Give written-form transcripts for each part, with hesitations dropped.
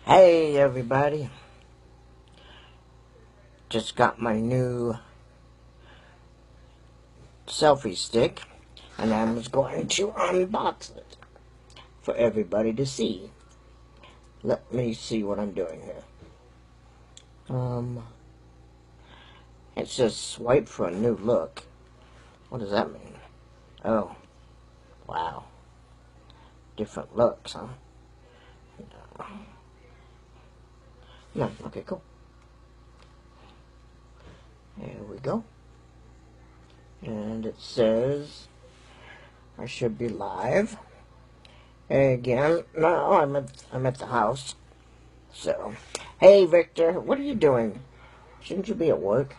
Hey everybody, just got my new selfie stick and I was going to unbox it for everybody to see. Let me see what I'm doing here. It says swipe for a new look. What does that mean? Oh, wow. Different looks, huh? No, okay, cool. There we go. And it says I should be live. Again, no, I'm at the house. So, hey Victor, what are you doing? Shouldn't you be at work?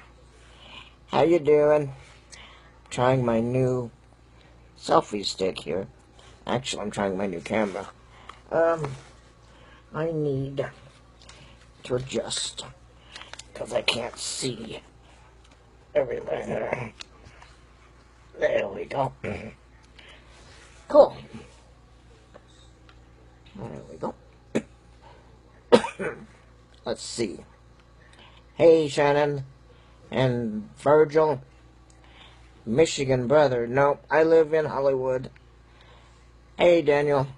How you doing? Trying my new selfie stick here. Actually, I'm trying my new camera. I need to adjust because I can't see everything. There we go. Cool. There we go. Let's see. Hey, Shannon and Virgil. Michigan brother. Nope, I live in Hollywood. Hey, Daniel.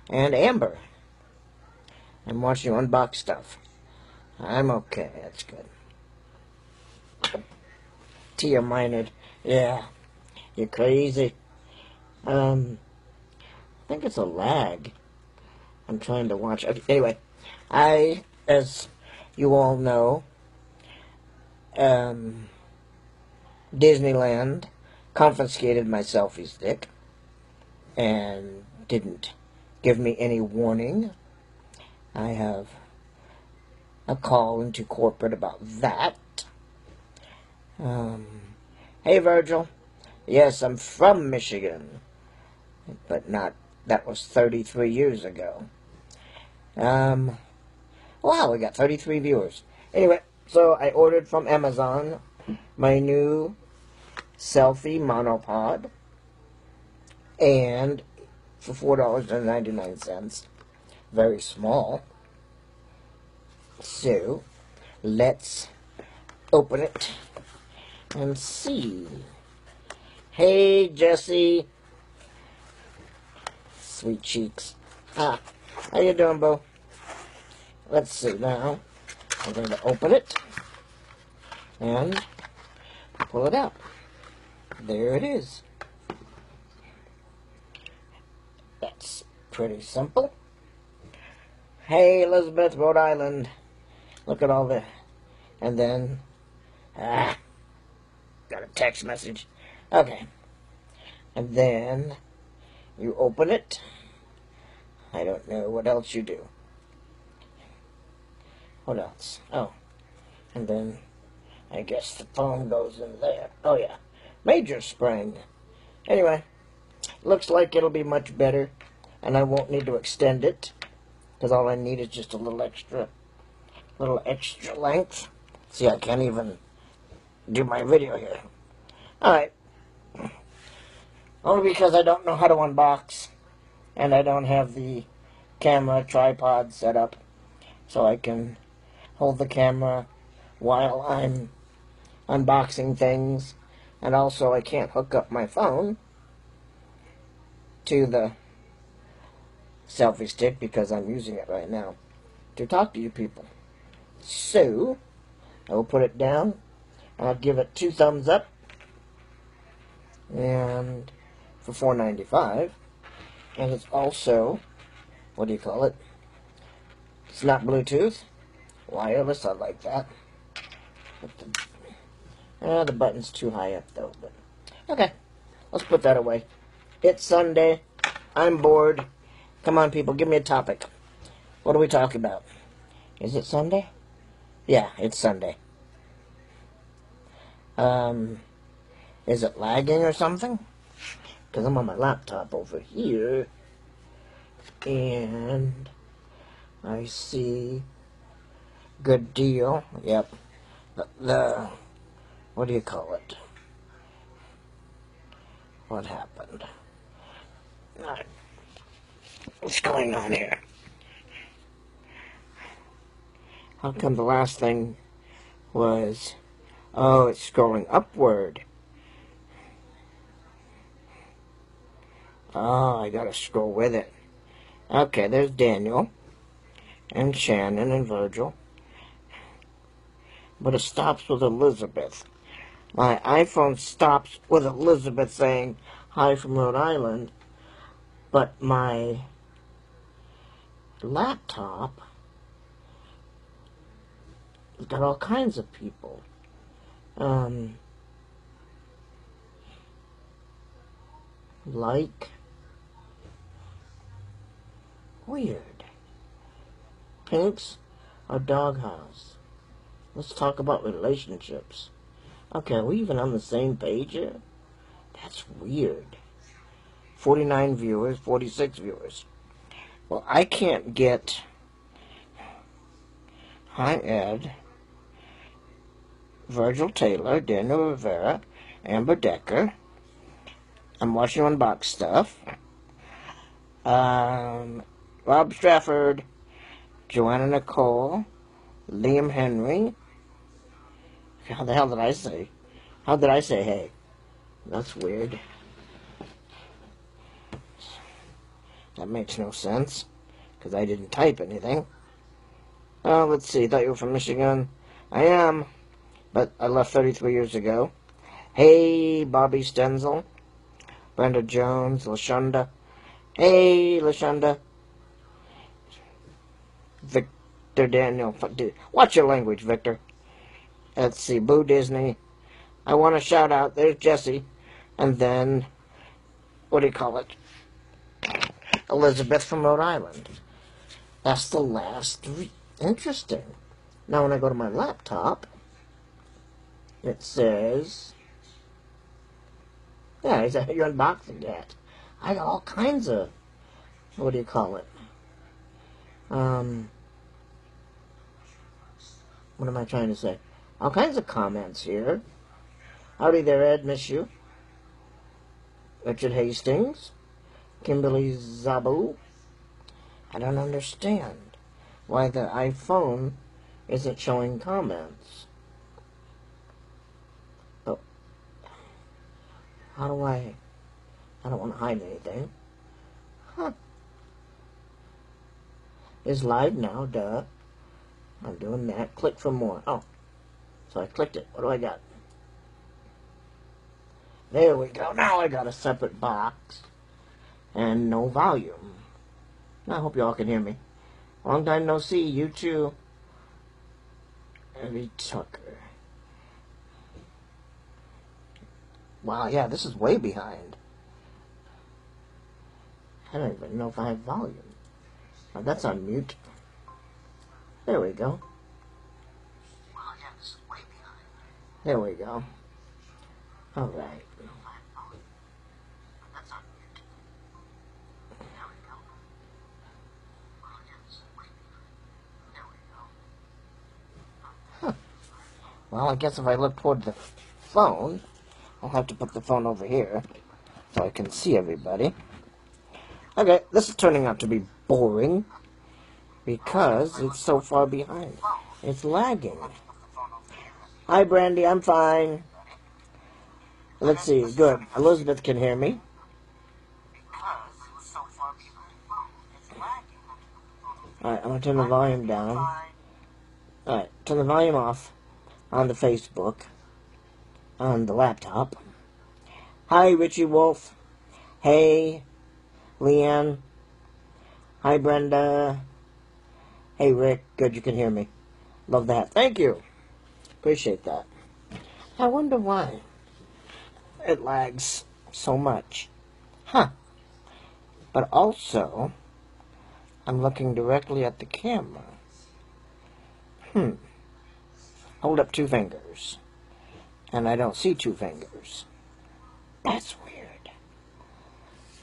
And Amber. I'm watching you unbox stuff. I'm okay, that's good. Tia Minard. Yeah, you're crazy. I think it's a lag. I'm trying to watch. Okay, anyway, as you all know, Disneyland confiscated my selfie stick and didn't give me any warning. I have a call into corporate about that. Hey, Virgil. Yes, I'm from Michigan, but that was 33 years ago. Wow, we got 33 viewers. Anyway, so I ordered from Amazon my new selfie monopod, and for $4.99. Very small. So, let's open it and see. Hey, Jesse. Sweet cheeks. How you doing, Bo? Let's see now. I'm going to open it and pull it out. There it is. That's pretty simple. Hey, Elizabeth, Rhode Island. Look at all the... And then... got a text message. Okay. And then you open it. I don't know what else you do. What else? Oh. And then I guess the phone goes in there. Oh, yeah. Major spring. Anyway, looks like it'll be much better, and I won't need to extend it, because all I need is just a little extra length. See, I can't even do my video here. Alright. Only because I don't know how to unbox, and I don't have the camera tripod set up, so I can hold the camera while I'm unboxing things, and also I can't hook up my phone to the selfie stick because I'm using it right now to talk to you people. So, I will put it down, and I'll give it 2 thumbs up, and for $4.95, and it's also, what do you call it? It's not Bluetooth, wireless, I like that. The button's too high up though, but okay, let's put that away. It's Sunday, I'm bored. Come on people, give me a topic. What are we talking about? Is it Sunday? Yeah, it's Sunday. Is it lagging or something? Because I'm on my laptop over here, and I see good deal. Yep. The what do you call it? What happened? What's going on here? How come the last thing was... Oh, it's scrolling upward. Oh, I gotta scroll with it. Okay, there's Daniel. And Shannon and Virgil. But it stops with Elizabeth. My iPhone stops with Elizabeth saying, "Hi from Rhode Island." But my laptop has got all kinds of people. Like... Weird. Pink's a doghouse. Let's talk about relationships. Okay, are we even on the same page here? That's weird. 49 viewers, 46 viewers. Well, I can't get... Hi, Ed. Virgil Taylor, Daniel Rivera, Amber Decker. I'm watching Unbox Stuff. Rob Strafford, Joanna Nicole, Liam Henry. How the hell did I say? How did I say hey? That's weird. That makes no sense, because I didn't type anything. Let's see. Thought you were from Michigan. I am, but I left 33 years ago. Hey, Bobby Stenzel, Brenda Jones, LaShonda. Hey, LaShonda. Victor Daniel. Watch your language, Victor. Let's see. Boo Disney. I want to shout out. There's Jesse. And then, what do you call it? Elizabeth from Rhode Island. That's the last. Interesting. Now when I go to my laptop, it says, yeah, you're unboxing that. I got all kinds of, what do you call it? What am I trying to say? All kinds of comments here. Howdy there, Ed. Miss you. Richard Hastings. Kimberly Zabu. I don't understand why the iPhone isn't showing comments. Oh. How do I don't want to hide anything. Huh. It's live now, duh. I'm doing that. Click for more. Oh. So I clicked it. What do I got? There we go. Now I got a separate box. And no volume. I hope y'all can hear me. Long time no see. You too. Evie Tucker. Wow, yeah, this is way behind. I don't even know if I have volume. Oh, that's on mute. There we go. Wow, yeah, this is way behind. There we go. Alright. Well, I guess if I look toward the phone, I'll have to put the phone over here so I can see everybody. Okay, this is turning out to be boring because it's so far behind. It's lagging. Hi, Brandy, I'm fine. Let's see, good. Elizabeth can hear me. Alright, I'm going to turn the volume down. Alright, turn the volume off on the Facebook, on the laptop. Hi, Richie Wolf. Hey, Leanne. Hi, Brenda. Hey, Rick. Good, you can hear me. Love that. Thank you. Appreciate that. I wonder why it lags so much. Huh. But also, I'm looking directly at the camera. Hold up 2 fingers. And I don't see 2 fingers. That's weird.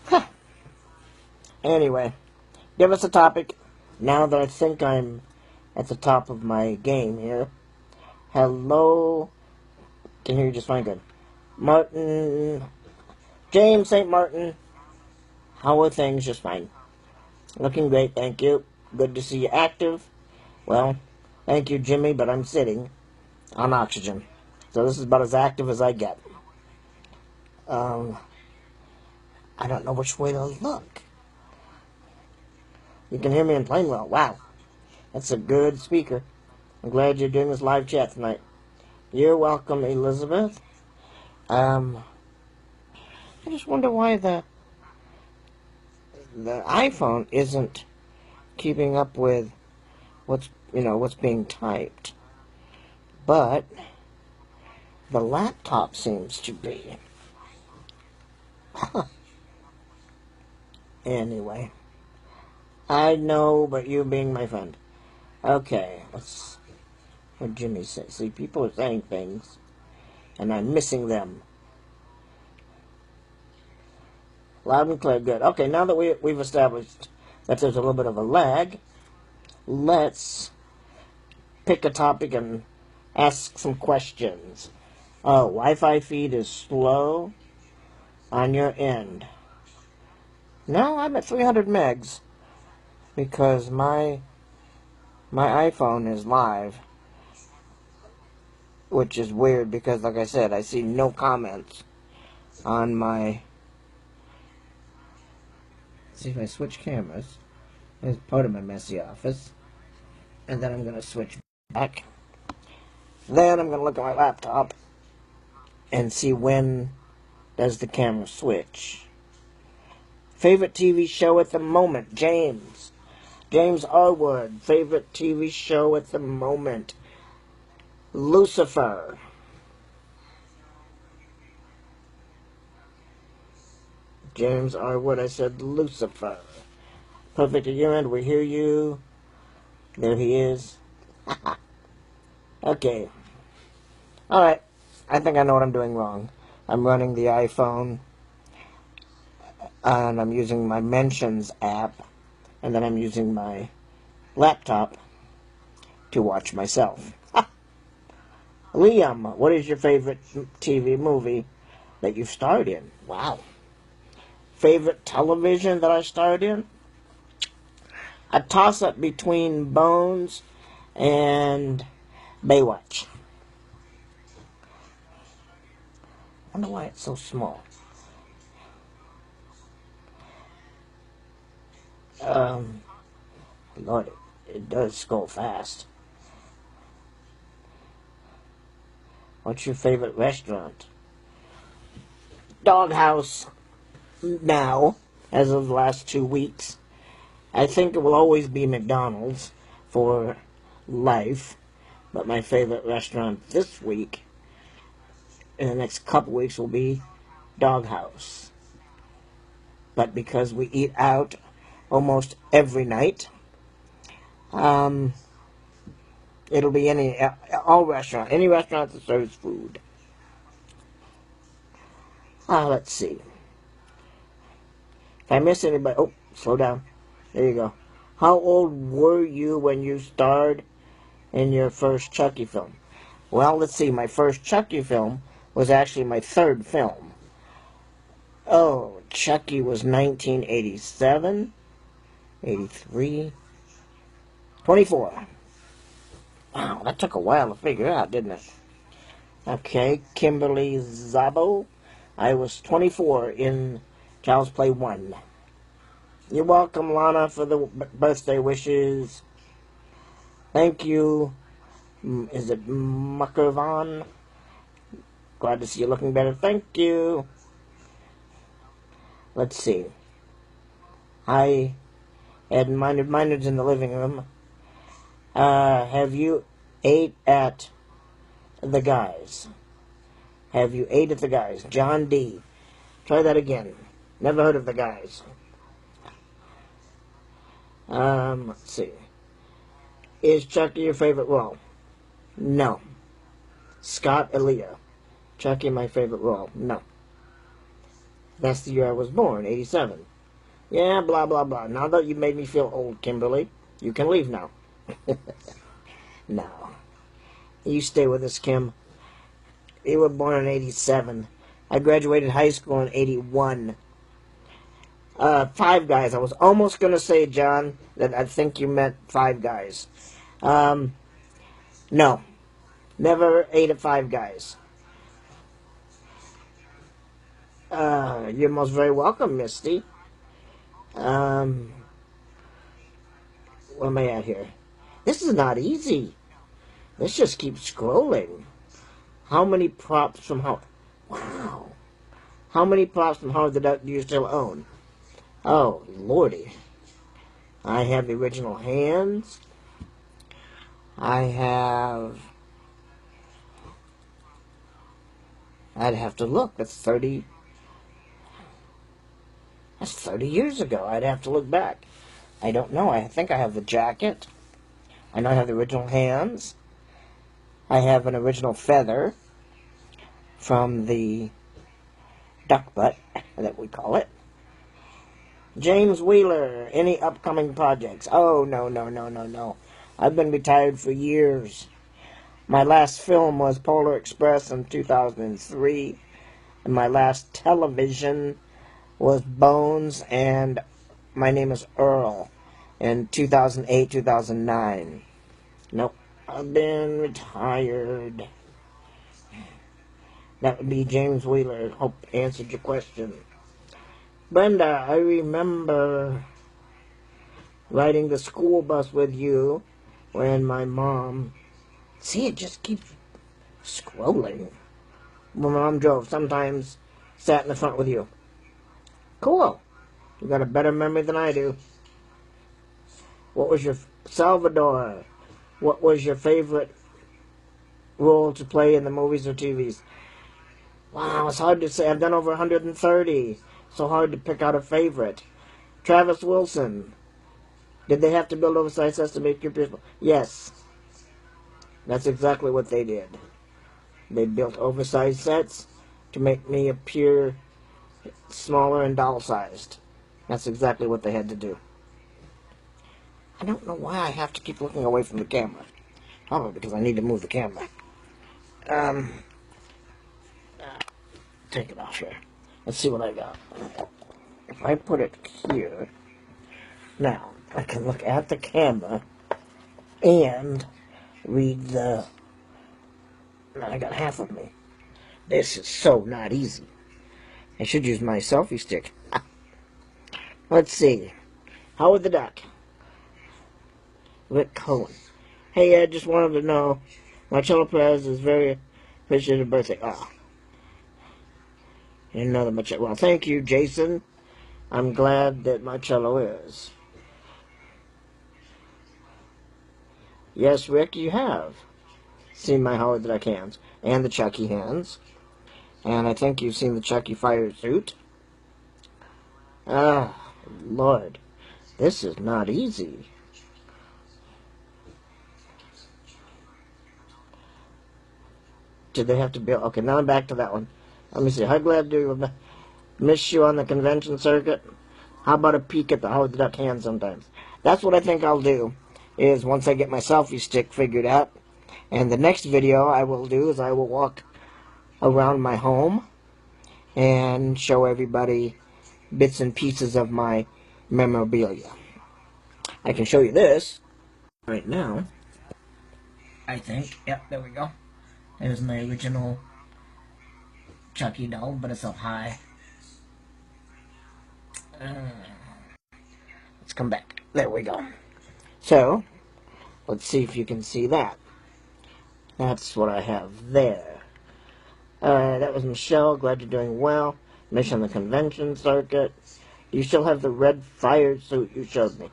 Huh. Anyway, give us a topic. Now that I think I'm at the top of my game here. Hello. Can hear you just fine. Good. Martin. James St. Martin. How are things? Just fine. Looking great, thank you. Good to see you active. Well, Thank you, Jimmy, but I'm sitting on oxygen. So this is about as active as I get. I don't know which way to look. You can hear me in plain well. Wow. That's a good speaker. I'm glad you're doing this live chat tonight. You're welcome, Elizabeth. I just wonder why the iPhone isn't keeping up with what's being typed. But the laptop seems to be. Anyway. I know, but you being my friend. Okay, what Jimmy said. See, people are saying things, and I'm missing them. Loud and clear, good. Okay, now that we've established that there's a little bit of a lag, let's pick a topic and ask some questions. Oh, Wi-Fi feed is slow on your end. No, I'm at 300 megs because my iPhone is live, which is weird because, like I said, I see no comments on my... See, if I switch cameras, there's part of my messy office, and then I'm going to switch back. Then I'm going to look at my laptop and see when does the camera switch. Favorite TV show at the moment, James Arwood. Favorite TV show at the moment, Lucifer. James Arwood, I said Lucifer. Perfect at your end, we hear you. There he is. Okay. Alright, I think I know what I'm doing wrong. I'm running the iPhone, and I'm using my Mentions app, and then I'm using my laptop to watch myself. Liam, what is your favorite TV movie that you've starred in? Wow. Favorite television that I starred in? A toss-up between Bones and Baywatch. I wonder why it's so small. Lord, it does go fast. What's your favorite restaurant? Doghouse. Now, as of the last 2 weeks. I think it will always be McDonald's for life. But my favorite restaurant this week, in the next couple weeks, will be Doghouse. But because we eat out almost every night, it'll be any restaurant that serves food. Let's see. If I miss anybody, oh, slow down. There you go. How old were you when you starred in your first Chucky film? Well, let's see. My first Chucky film was actually my third film. Oh, Chucky was 1987, 83, 24. Wow, that took a while to figure out, didn't it? Okay, Kimberly Zabo. I was 24 in Child's Play 1. You're welcome, Lana, for the birthday wishes. Thank you. Is it Muckervon? Glad to see you looking better. Thank you. Let's see. I had Minard's in the living room. Have you ate at the guys? Have you ate at the guys? John D. Try that again. Never heard of the guys. Let's see. Is Chucky your favorite role? No. Scott Elia. Chucky my favorite role? No. That's the year I was born, 87. Yeah, blah, blah, blah. Now that you made me feel old, Kimberly, you can leave now. No. You stay with us, Kim. You were born in 87. I graduated high school in 81. Five Guys. I was almost going to say, John, that I think you meant Five Guys. No, never ate at Five Guys. You're most very welcome, Misty. Um, where am I at here? This is not easy. Let's just keep scrolling. How many props from how... Wow. How many props from Howard the Duck do you still own? Oh, lordy. I have the original hands. I have... I'd have to look. That's 30 years ago. I'd have to look back. I don't know. I think I have the jacket. I know I have the original hands. I have an original feather from the duck butt, that we call it. James Wheeler, any upcoming projects? Oh, no. I've been retired for years. My last film was Polar Express in 2003, and my last television was Bones and My Name is Earl in 2008, 2009. Nope, I've been retired. That would be James Wheeler. Hope answered your question. Brenda, I remember riding the school bus with you when my mom... See, it just keeps scrolling. When my mom drove, sometimes sat in the front with you. Cool. You got a better memory than I do. What was your... Salvador, what was your favorite role to play in the movies or TVs? Wow, it's hard to say. I've done over 130. So hard to pick out a favorite. Travis Wilson. Did they have to build oversized sets to make you beautiful? Yes. That's exactly what they did. They built oversized sets to make me appear smaller and doll-sized. That's exactly what they had to do. I don't know why I have to keep looking away from the camera. Probably because I need to move the camera. Take it off here. Let's see what I got. If I put it here, now I can look at the camera and read the... Now I got half of me. This is so not easy. I should use my selfie stick. Let's see. Howard the Duck. Rick Cohen. Hey, Ed, just wanted to know, Marcello Perez is very appreciative birthday. Oh. Another Marcello. Well, thank you, Jason. I'm glad that Marcello is. Yes, Rick, you have seen my Howard the Duck hands. And the Chucky hands. And I think you've seen the Chucky fire suit. Ah, Lord. This is not easy. Did they have to build... Okay, now I'm back to that one. Let me see. How glad do you miss you on the convention circuit? How about a peek at the Howard the Duck hand sometimes? That's what I think I'll do, is once I get my selfie stick figured out. And the next video I will do is I will walk around my home and show everybody bits and pieces of my memorabilia. I can show you this right now. I think. Yep, there we go. There's my original Chucky doll, but it's up high. Let's come back. There we go. So, let's see if you can see that. That's what I have there. That was Michelle. Glad you're doing well. Mission on the convention circuit. You still have the red fire suit you showed me.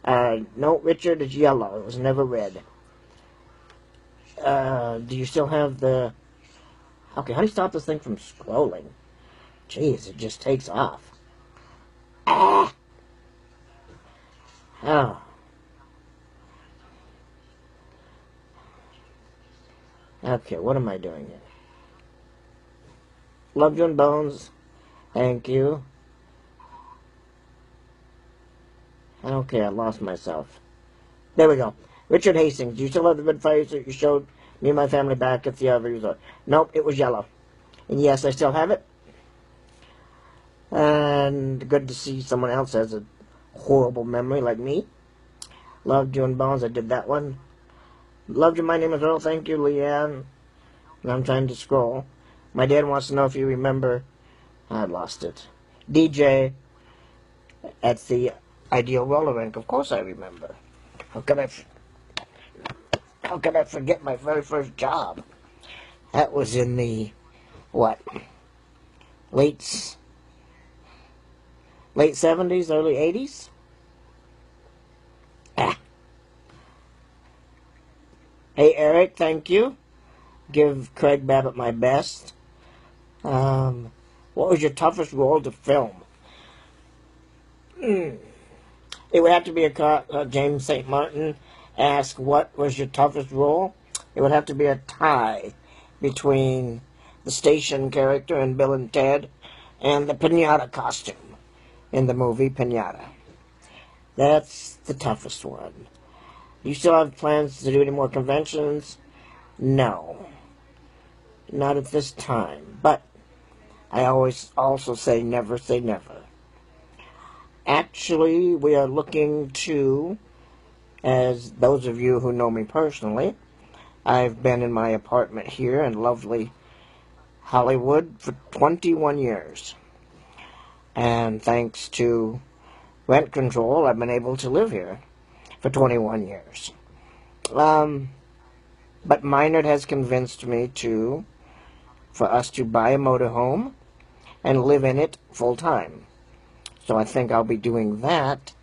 No, Richard, it's yellow. It was never red. Do you still have the... Okay, how do you stop this thing from scrolling? Jeez, it just takes off. Ah! Oh. Okay, what am I doing here? Love you and Bones. Thank you. Okay, I lost myself. There we go. Richard Hastings, do you still have the red fire suit you showed me and my family back at the resort? Nope, it was yellow. And yes, I still have it. And good to see someone else has a horrible memory like me. Loved you and Bones, I did that one. Loved you. My name is Earl. Thank you, Leanne. And I'm trying to scroll. My dad wants to know if you remember. I lost it. DJ at the Ideal Roller Rink. Of course I remember. How could I forget my very first job? That was in the, what, late 70s, early 80s? Ah. Hey, Eric, thank you. Give Craig Babbitt my best. What was your toughest role to film? It would have to be James St. Martin asked, what was your toughest role? It would have to be a tie between the station character in Bill and Ted and the pinata costume in the movie Pinata. That's the toughest one. You still have plans to do any more conventions? No. Not at this time. But I always also say never say never. Actually, we are looking to, as those of you who know me personally, I've been in my apartment here in lovely Hollywood for 21 years. And thanks to rent control, I've been able to live here for 21 years. But Minard has convinced me for us to buy a motorhome and live in it full time. So I think I'll be doing that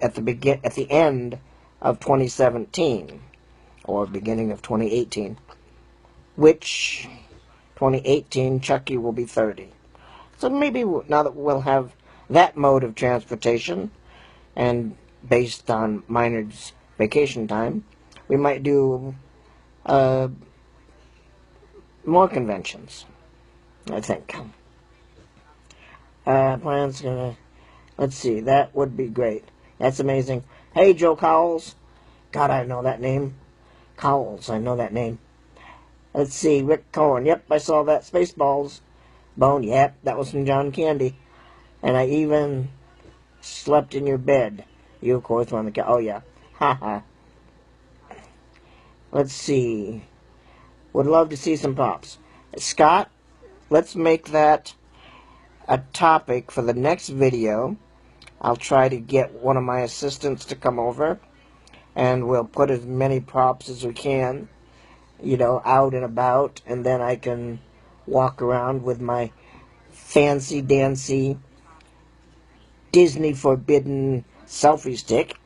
at the end of 2017 or beginning of 2018. Which 2018 Chucky will be 30. So maybe now that we'll have that mode of transportation, and based on Minard's vacation time, we might do more conventions, I think. Plans let's see, that would be great. That's amazing. Hey, Joe Cowles. God, I know that name. Cowles, I know that name. Let's see, Rick Cohen. Yep, I saw that. Spaceballs. Bone, yep, that was from John Candy. And I even slept in your bed. You, of course, on the oh, yeah. Ha. Let's see. Would love to see some pops. Scott, let's make that a topic for the next video. I'll try to get one of my assistants to come over, and we'll put as many props as we can, out and about, and then I can walk around with my fancy-dancy Disney forbidden selfie stick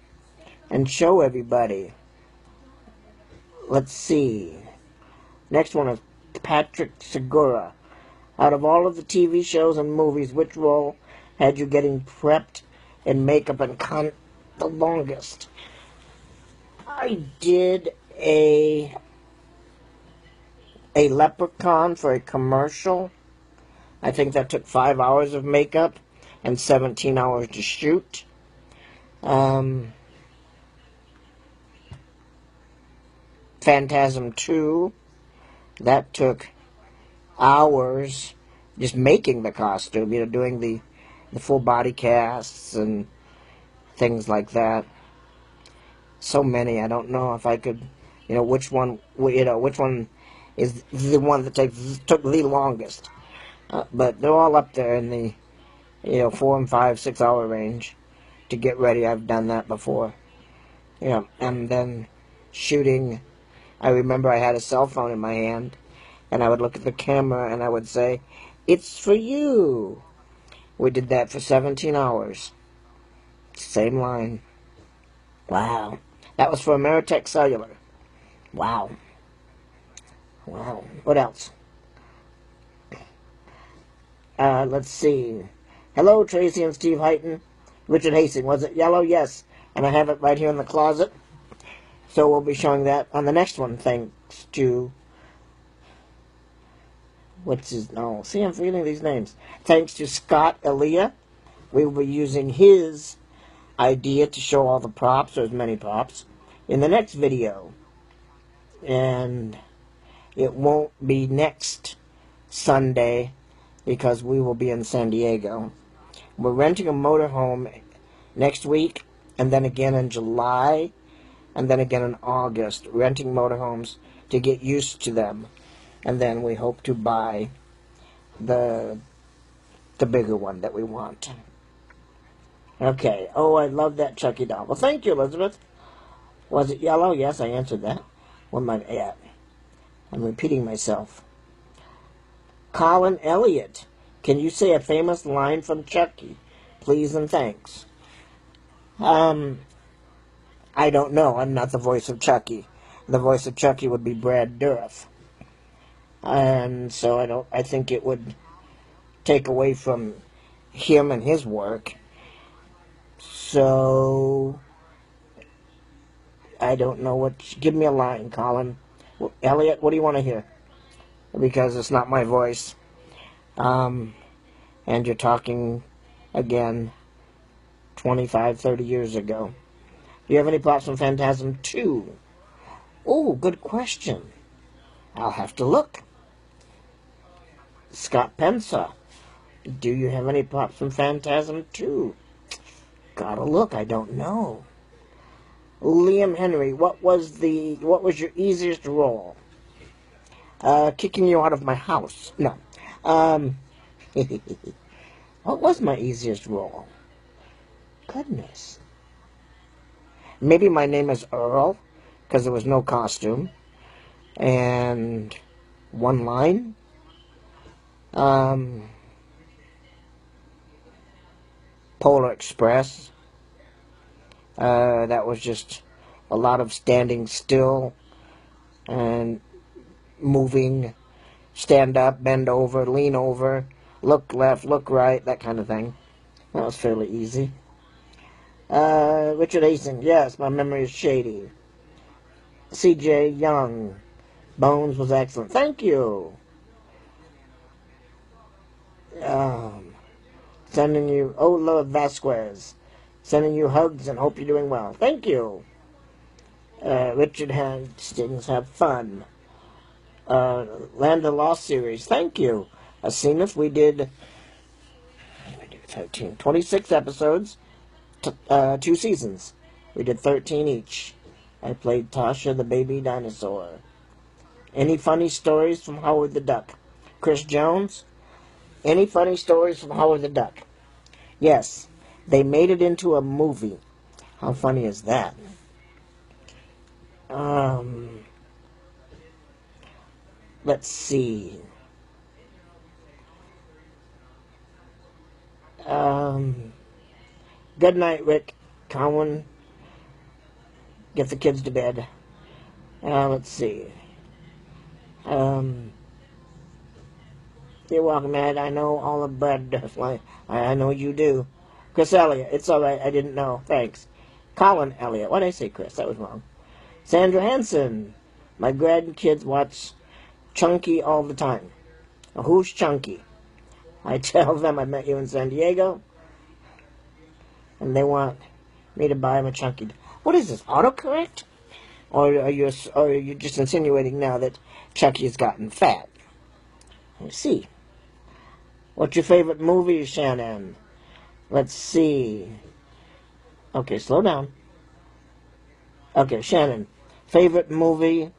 and show everybody. Let's see. Next one is Patrick Segura. Out of all of the TV shows and movies, which role had you getting prepped in makeup and the longest? I did a leprechaun for a commercial. I think that took 5 hours of makeup and 17 hours to shoot. Phantasm 2, that took hours just making the costume, doing the full body casts and things like that. So many, I don't know if I could, which one is the one that took the longest. But they're all up there in the, 4 and 5, 6 hour range to get ready. I've done that before. And then shooting, I remember I had a cell phone in my hand, and I would look at the camera and I would say, "It's for you." We did that for 17 hours. Same line. Wow. That was for Ameritech Cellular. Wow. What else? Let's see. Hello, Tracy and Steve Heighton. Richard Hastings. Was it yellow? Yes. And I have it right here in the closet. So we'll be showing that on the next one, thanks to... See, I'm forgetting these names. Thanks to Scott Elia. We will be using his idea to show all the props, or as many props, in the next video. And it won't be next Sunday because we will be in San Diego. We're renting a motorhome next week, and then again in July and then again in August, renting motorhomes to get used to them. And then we hope to buy the bigger one that we want. Okay. Oh, I love that Chucky doll. Well, thank you, Elizabeth. Was it yellow? Yes, I answered that. What am I at? I'm repeating myself. Colin Elliott. Can you say a famous line from Chucky? Please and thanks. I don't know. I'm not the voice of Chucky. The voice of Chucky would be Brad Dourif. And so I think it would take away from him and his work. So I don't know what. Give me a line, Colin. Elliot, what do you want to hear? Because it's not my voice. And you're talking again 25, 30 years ago. Do you have any plots from Phantasm 2? Oh, good question. I'll have to look. Scott Pensa. Do you have any plots from Phantasm 2? Gotta look, I don't know. Liam Henry, what was your easiest role? Kicking you out of my house. No. What was my easiest role? Goodness. Maybe my name is Earl, because there was no costume. And one line. Polar Express. That was just a lot of standing still and moving, stand up, bend over, lean over, look left, look right, that kind of thing. That was fairly easy. Richard Hastings, yes, my memory is shady. C.J. Young, Bones was excellent. Thank you. Sending you, Ola Vasquez, sending you hugs and hope you're doing well. Thank you. Richard Hastings, have fun. Land of Lost series, thank you. Asenath, we did 26 episodes, 2 seasons. We did 13 each. I played Tasha the baby dinosaur. Any funny stories from Howard the Duck? Chris Jones? Any funny stories from Howard the Duck? Yes, they made it into a movie. How funny is that? Let's see. Good night, Rick. Cowan. Get the kids to bed. Let's see. You're welcome, Ed. I know all of Brad. I know you do. Chris Elliott. It's all right. I didn't know. Thanks. Colin Elliott. What did I say, Chris? That was wrong. Sandra Hansen. My grandkids watch Chunky all the time. Now, who's Chunky? I tell them I met you in San Diego, and they want me to buy them a Chunky. What is this, autocorrect? Or are you just insinuating now that Chucky has gotten fat? I see. What's your favorite movie, Shannon? Let's see. Okay, slow down. Okay, Shannon. Favorite movie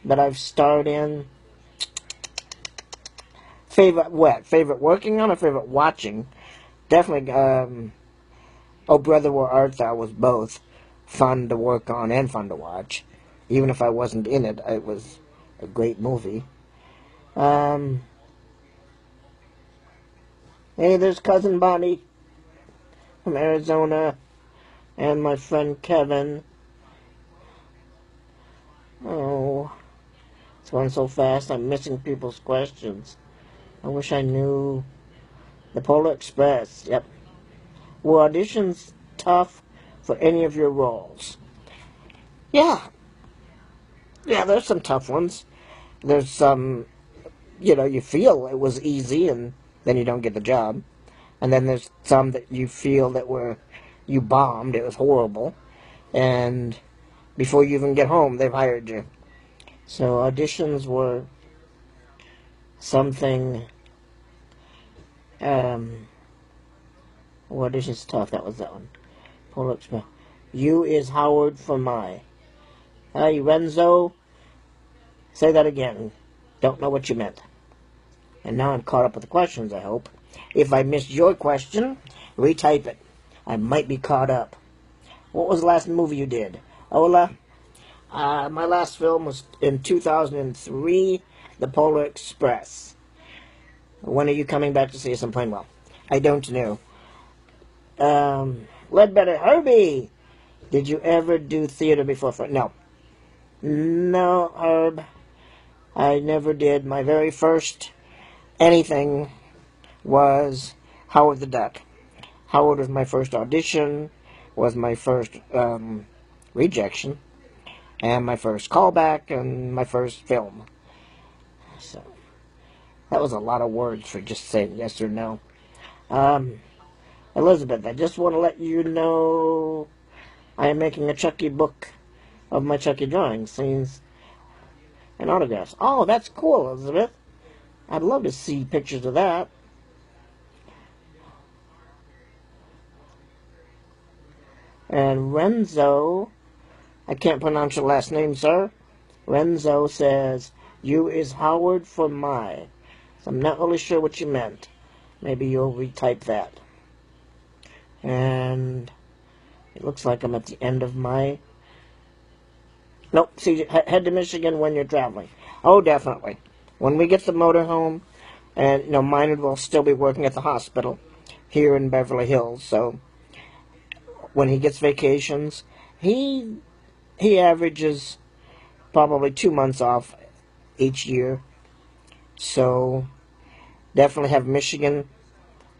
that I've starred in? Favorite what? Favorite working on or favorite watching? Definitely, Oh Brother Where Art Thou was both fun to work on and fun to watch. Even if I wasn't in it, it was a great movie. Hey, there's Cousin Bonnie from Arizona, and my friend Kevin. Oh, it's going so fast, I'm missing people's questions. I wish I knew. The Polar Express, yep. Were auditions tough for any of your roles? Yeah, there's some tough ones. There's some, you feel it was easy and then you don't get the job. And then there's some that you feel that you bombed, it was horrible. And before you even get home, they've hired you. So auditions were something, auditions tough, that was that one. Polar Express. You is Howard for my. Hey, Renzo, say that again. Don't know what you meant. And now I'm caught up with the questions, I hope. If I missed your question, retype it. I might be caught up. What was the last movie you did? Ola? My last film was in 2003, The Polar Express. When are you coming back to see us? I'm playing well. I don't know. Ledbetter Herbie! Did you ever do theater before? No. No, Herb. I never did. My very first anything was Howard the Duck. Howard was my first audition, was my first rejection, and my first callback, and my first film. So, that was a lot of words for just saying yes or no. Elizabeth, I just want to let you know I am making a Chucky book of my Chucky drawings, scenes, and autographs. Oh, that's cool, Elizabeth. I'd love to see pictures of that. And Renzo, I can't pronounce your last name, sir. Renzo says, you is Howard for my. So I'm not really sure what you meant. Maybe you'll retype that. And it looks like I'm at the end of my... Nope, see, head to Michigan when you're traveling. Oh, definitely. When we get the motorhome, and, Minard will still be working at the hospital here in Beverly Hills, so when he gets vacations, he averages probably 2 months off each year. So definitely have Michigan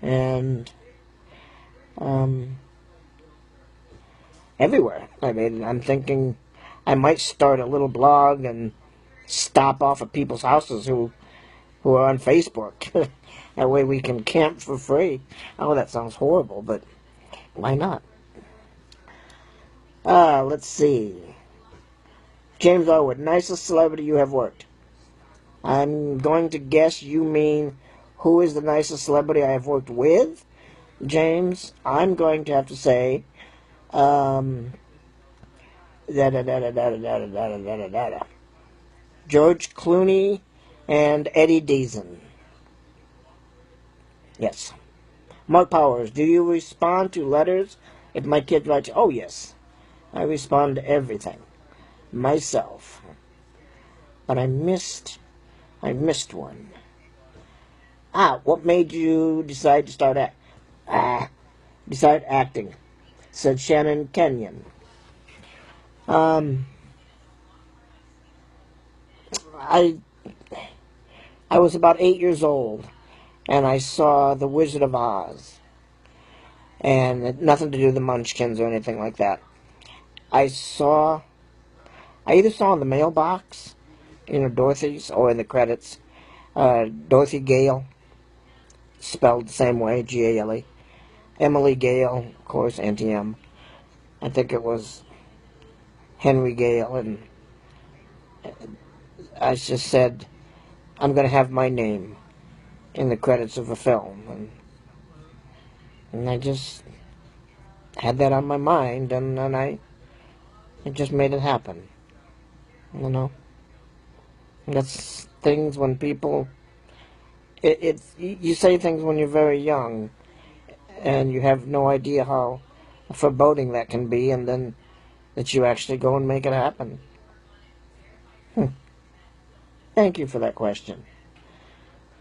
and everywhere. I mean, I'm thinking I might start a little blog and stop off at people's houses who are on Facebook. That way we can camp for free. Oh, that sounds horrible, but why not? Let's see. James Arwood, nicest celebrity you have worked. I'm going to guess you mean who is the nicest celebrity I have worked with? James, I'm going to have to say, George Clooney and Eddie Deason. Yes. Mark Powers, do you respond to letters if my kid writes? Oh, yes. I respond to everything. Myself. But I missed one. What made you decide to start acting? Said Shannon Kenyon. I was about 8 years old, and I saw The Wizard of Oz. And it had nothing to do with the Munchkins or anything like that. I either saw in the mailbox, Dorothy's, or in the credits, Dorothy Gale, spelled the same way, G-A-L-E. Emily Gale, of course, Auntie M. I think it was Henry Gale, and I just said, I'm going to have my name in the credits of a film. And I just had that on my mind, and then I just made it happen. That's things when people... you say things when you're very young, and you have no idea how foreboding that can be, and then that you actually go and make it happen. Thank you for that question.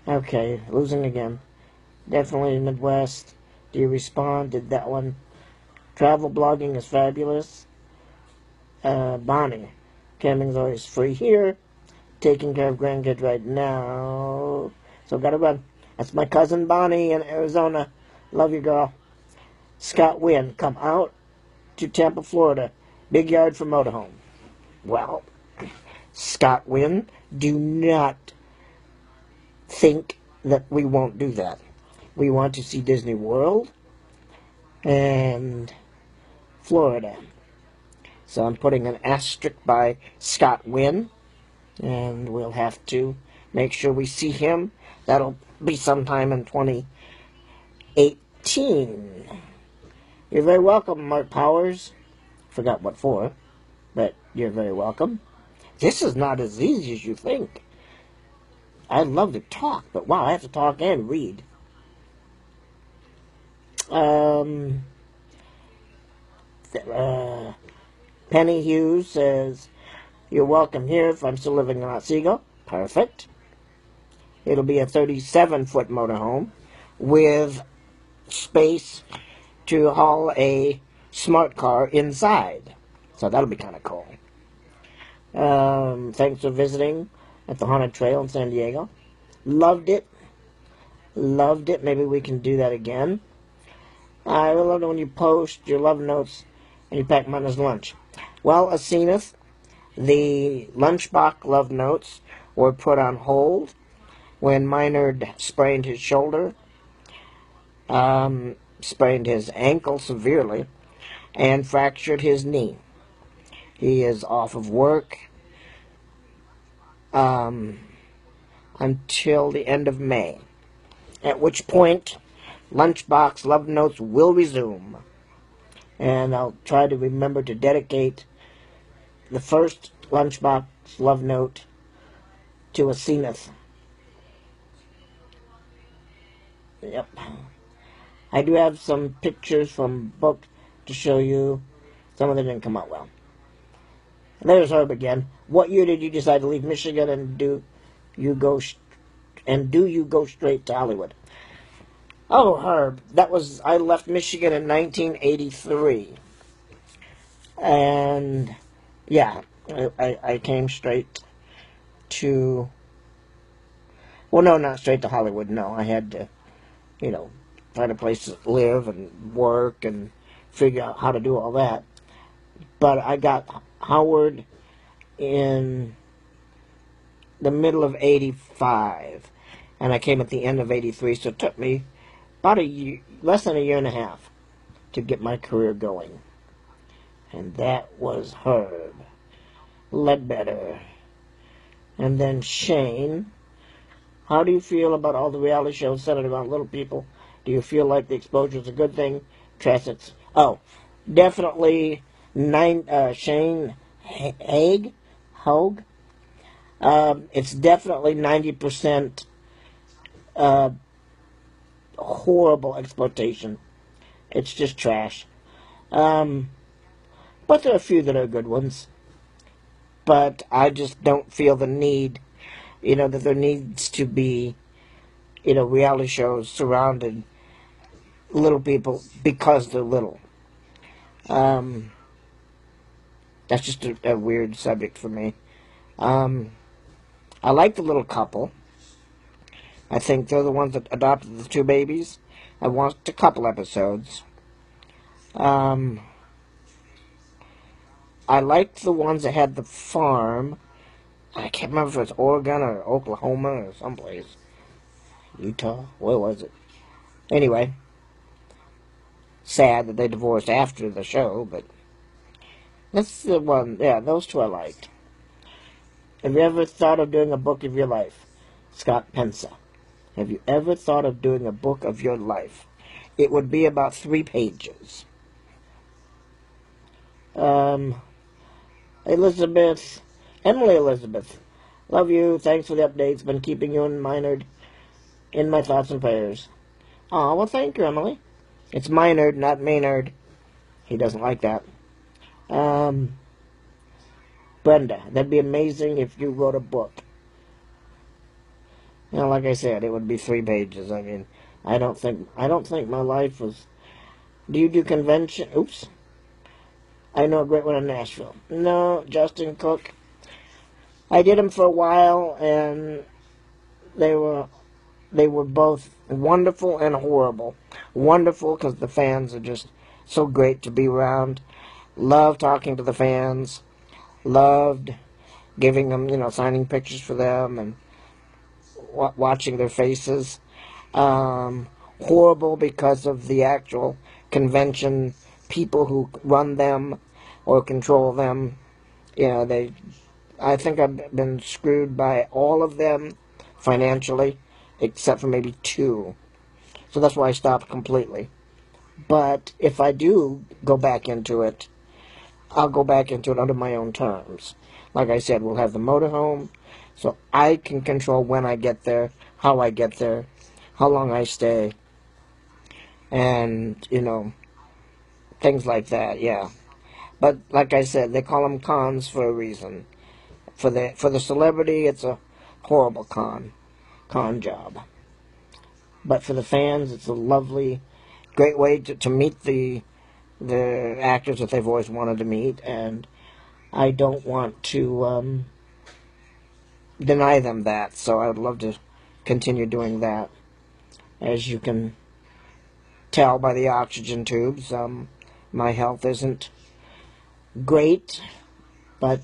Okay, losing again. Definitely Midwest. Do you respond? Did that one. Travel blogging is fabulous. Bonnie. Camping's always free here. Taking care of grandkids right now. So gotta run. That's my cousin Bonnie in Arizona. Love you, girl. Scott Wynn, come out to Tampa, Florida. Big yard for motorhome. Well, Scott Wynn, do not think that we won't do that. We want to see Disney World and Florida. So I'm putting an asterisk by Scott Wynn, and we'll have to make sure we see him. That'll be sometime in 2018. You're very welcome, Mark Powers. Forgot what for. but you're very welcome. This is not as easy as you think. I'd love to talk, but wow, I have to talk and read. Um, Penny Hughes says, you're welcome here if I'm still living in Otsego. Perfect. It'll be a 37-foot motorhome with space to haul a smart car inside. So that'll be kind of cool. Thanks for visiting at the Haunted Trail in San Diego. Loved it. Loved it. Maybe we can do that again. I love it when you post your love notes and you pack mine as lunch. Well, Aseneth, the lunchbox love notes were put on hold when Minard sprained his shoulder, sprained his ankle severely, and fractured his knee. He is off of work until the end of May, at which point Lunchbox Love Notes will resume. And I'll try to remember to dedicate the first Lunchbox Love Note to Aseneth. Yep. I do have some pictures from book to show you. Some of them didn't come out well. There's Herb again. What year did you decide to leave Michigan and do you go straight to Hollywood? Oh, Herb, I left Michigan in 1983. And yeah, I came straight to, well, no, not straight to Hollywood. No, I had to, find a place to live and work and figure out how to do all that. But I got Howard in the middle of 85, and I came at the end of 83, so it took me about less than a year and a half to get my career going. And that was Herb Ledbetter. And then Shane, how do you feel about all the reality shows centered around little people? Do you feel like the exposure is a good thing? Definitely Shane Hogue. It's definitely 90% horrible exploitation. It's just trash. But there are a few that are good ones. But I just don't feel the need, that there needs to be, reality shows surrounding little people because they're little. That's just a weird subject for me. I like the little couple. I think they're the ones that adopted the two babies. I watched a couple episodes. I liked the ones that had the farm. I can't remember if it was Oregon or Oklahoma or someplace. Utah? Where was it? Anyway, sad that they divorced after the show, but that's the one. Yeah, those two I liked. Have you ever thought of doing a book of your life? Scott Pensa. Have you ever thought of doing a book of your life? It would be about 3 pages. Emily Elizabeth. Love you. Thanks for the updates. Been keeping you and Minard in my thoughts and prayers. Aw, well, thank you, Emily. It's Minard, not Maynard. He doesn't like that. Brenda, that'd be amazing if you wrote a book. Like I said, it would be 3 pages. I mean, I don't think my life was... Do you do convention? Oops. I know a great one in Nashville. No, Justin Cook. I did them for a while, and they were both wonderful and horrible. Wonderful because the fans are just so great to be around. Loved talking to the fans. Loved giving them, signing pictures for them and watching their faces. Horrible because of the actual convention people who run them or control them. I think I've been screwed by all of them financially, except for maybe 2. So that's why I stopped completely. But if I do go back into it, I'll go back into it under my own terms. Like I said, we'll have the motorhome, so I can control when I get there, how I get there, how long I stay, and, things like that, yeah. But like I said, they call them cons for a reason. For the celebrity, it's a horrible con job. But for the fans, it's a lovely, great way to meet the actors that they've always wanted to meet, and I don't want to deny them that, so I would love to continue doing that. As you can tell by the oxygen tubes, my health isn't great, but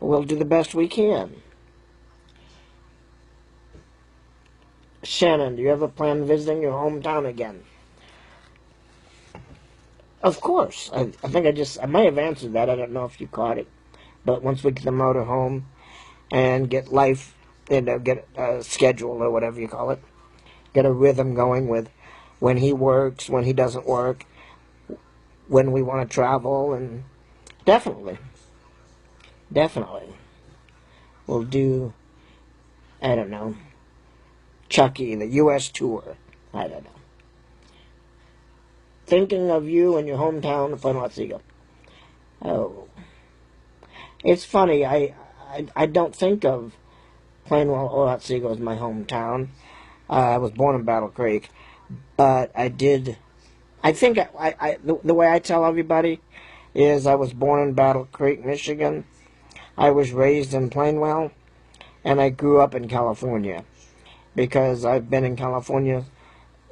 we'll do the best we can. Shannon, do you ever plan visiting your hometown again? Of course. I think I might have answered that. I don't know if you caught it. But once we get the motor home and get life, get a schedule or whatever you call it, get a rhythm going with when he works, when he doesn't work, when we want to travel, and definitely, we'll do, I don't know, Chucky, the U.S. tour. I don't know. Thinking of you and your hometown of Otsego. Oh. It's funny, I don't think of Plainwell or Otsego as my hometown. I was born in Battle Creek, but I think the way I tell everybody is I was born in Battle Creek, Michigan. I was raised in Plainwell, and I grew up in California, because I've been in California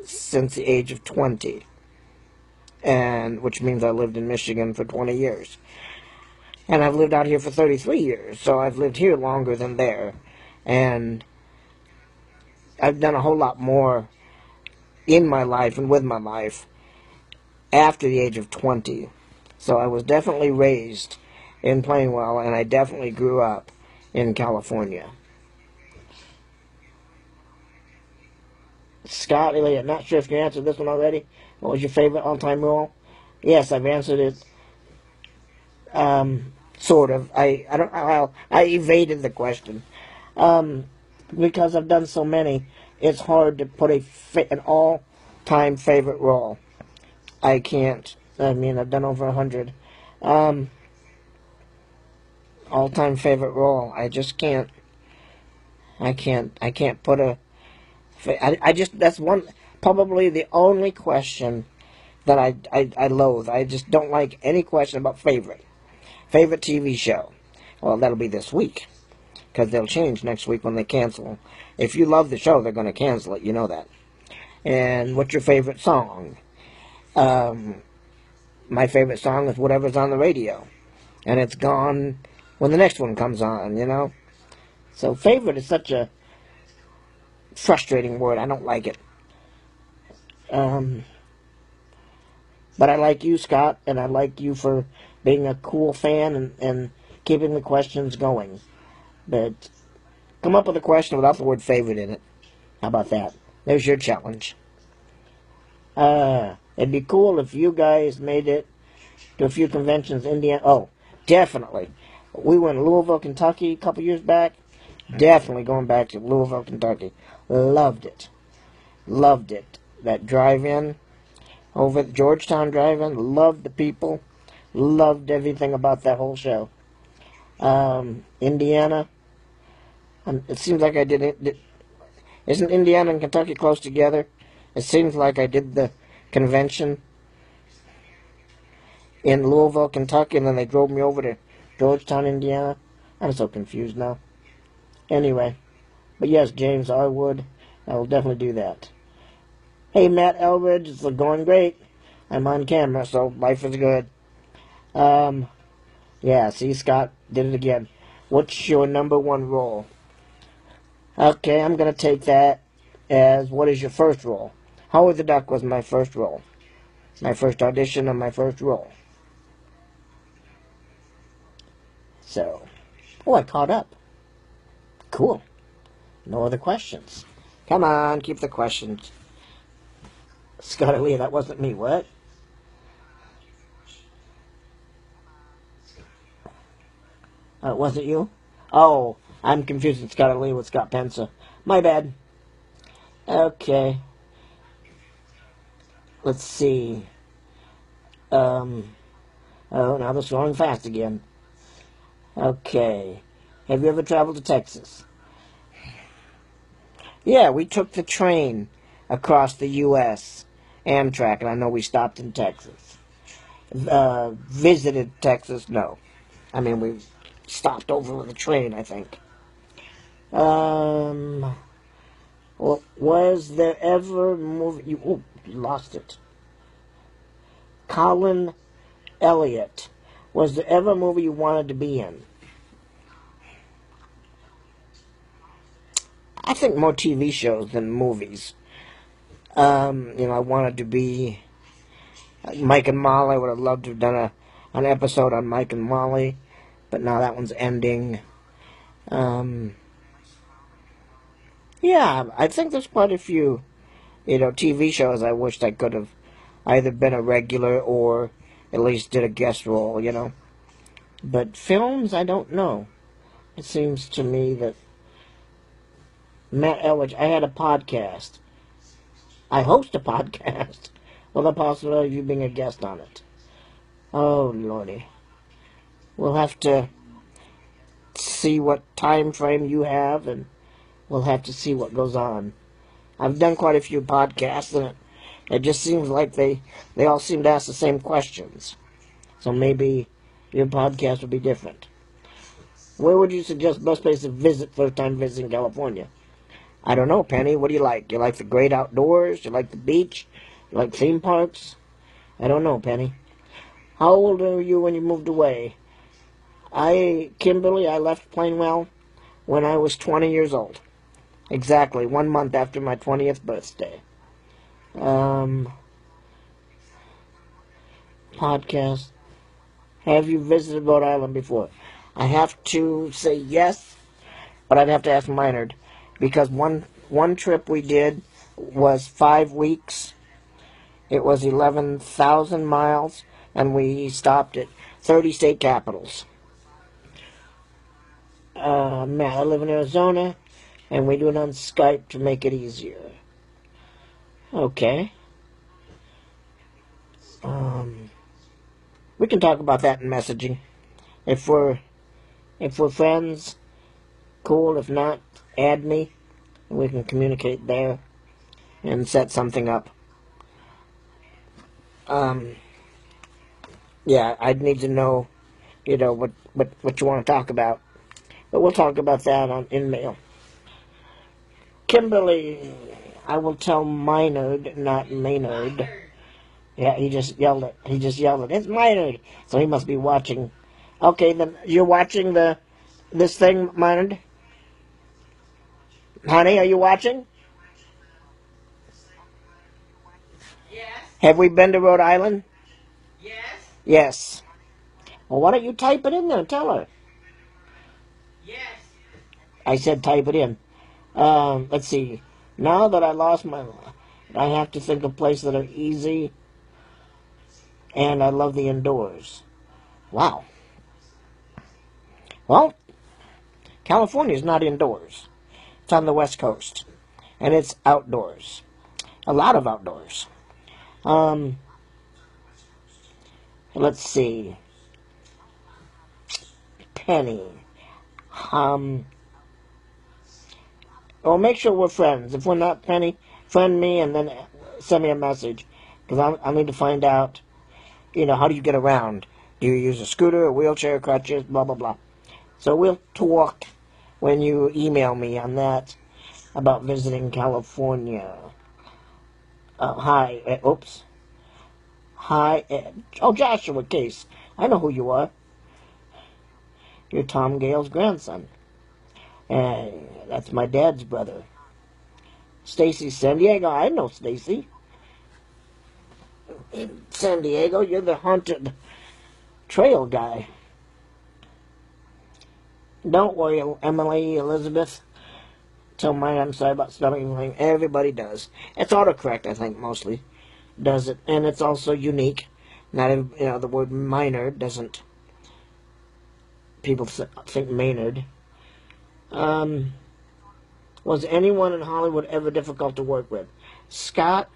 since the age of 20, and which means I lived in Michigan for 20 years. And I've lived out here for 33 years, so I've lived here longer than there. And I've done a whole lot more in my life and with my life after the age of 20. So I was definitely raised in Plainwell, and I definitely grew up in California. Scott Elliott, not sure if you answered this one already. What was your favorite all-time role? Yes, I've answered it. Sort of. I evaded the question. Because I've done so many, it's hard to put an all-time favorite role. I can't. I mean, I've done over 100. All-time favorite role. I just can't. I can't put a. That's probably the only question that I loathe. I just don't like any question about favorite TV show. Well, that'll be this week, because they'll change next week when they cancel. If you love the show, they're going to cancel it. You know that. And what's your favorite song? My favorite song is whatever's on the radio, and it's gone when the next one comes on. So favorite is such a frustrating word. I don't like it. But I like you, Scott, and I like you for being a cool fan and keeping the questions going. But come up with a question without the word favorite in it. How about that? There's your challenge. It'd be cool if you guys made it to a few conventions in Indiana. Oh, definitely. We went to Louisville, Kentucky a couple years back. Definitely going back to Louisville, Kentucky. Loved it. Loved it. That drive-in over at Georgetown Drive-In. Loved the people. Loved everything about that whole show. Indiana. It seems like I did it. Isn't Indiana and Kentucky close together? It seems like I did the convention in Louisville, Kentucky, and then they drove me over to Georgetown, Indiana. I'm so confused now. Anyway, but yes, James, I will definitely do that. Hey, Matt Elridge, it's going great. I'm on camera, so life is good. Yeah, see, Scott did it again. What's your number one role? Okay, I'm going to take that as what is your first role? Howard the Duck was my first role. My first audition and my first role. So, I caught up. Cool. No other questions. Come on, keep the questions. Scott Lee, that wasn't me. What? Was it you? Oh, I'm confusing Scott Lee with Scott Pensa. My bad. Okay. Let's see. Oh, now they're going fast again. Okay. Have you ever traveled to Texas? Yeah, we took the train across the U.S. Amtrak, and I know we stopped in Texas. Visited Texas? No. I mean, we stopped over with a train, I think. Well, was there ever a movie... You lost it. Colin Elliott. Was there ever a movie you wanted to be in? I think more TV shows than movies. I wanted to be Mike and Molly. I would have loved to have done an episode on Mike and Molly, but now that one's ending. Yeah, I think there's quite a few, TV shows I wished I could have either been a regular or at least did a guest role. But films, I don't know. It seems to me that Matt Elwich, I had a podcast. I host a podcast with the possibility of you being a guest on it. Oh, Lordy. We'll have to see what time frame you have, and we'll have to see what goes on. I've done quite a few podcasts, and it just seems like they all seem to ask the same questions. So maybe your podcast would be different. Where would you suggest best place to visit first time visiting California? I don't know, Penny. What do you like? You like the great outdoors? You like the beach? You like theme parks? I don't know, Penny. How old were you when you moved away? Kimberly, I left Plainwell when I was 20 years old. Exactly, 1 month after my 20th birthday. Podcast. Have you visited Rhode Island before? I have to say yes, but I'd have to ask Minard. Because one trip we did was 5 weeks. It was 11,000 miles, and we stopped at 30 state capitals. Matt, I live in Arizona, and we do it on Skype to make it easier. Okay. We can talk about that in messaging. If we're friends, cool. If not, add me, and we can communicate there and set something up. Yeah, I'd need to know, what you want to talk about. But we'll talk about that in mail. Kimberly, I will tell Minard, not Maynard. Yeah, he just yelled it. It's Minard. So he must be watching. Okay, then you're watching this thing, Minard? Honey, are you watching? Yes. Have we been to Rhode Island? Yes. Yes. Well, why don't you type it in there? Tell her. Yes. I said type it in. Let's see. Now that I lost I have to think of places that are easy, and I love the indoors. Wow. Well, California's not indoors. It's on the West Coast, and it's outdoors. A lot of outdoors. Let's see. Penny. Well, make sure we're friends. If we're not, Penny, friend me and then send me a message. Because I need to find out, how do you get around? Do you use a scooter, a wheelchair, crutches, blah, blah, blah. So we'll talk when you email me on that about visiting California. Hi. Oops. Hi. Oh, Joshua Case. I know who you are. You're Tom Gale's grandson. And that's my dad's brother. Stacy San Diego. I know Stacy. In San Diego, you're the haunted trail guy. Don't worry, Emily, Elizabeth. Tell mine I'm sorry about spelling everything. Everybody does. It's autocorrect, I think, mostly does it. And it's also unique. Not, the word minor doesn't... people think Maynard. Was anyone in Hollywood ever difficult to work with? Scott,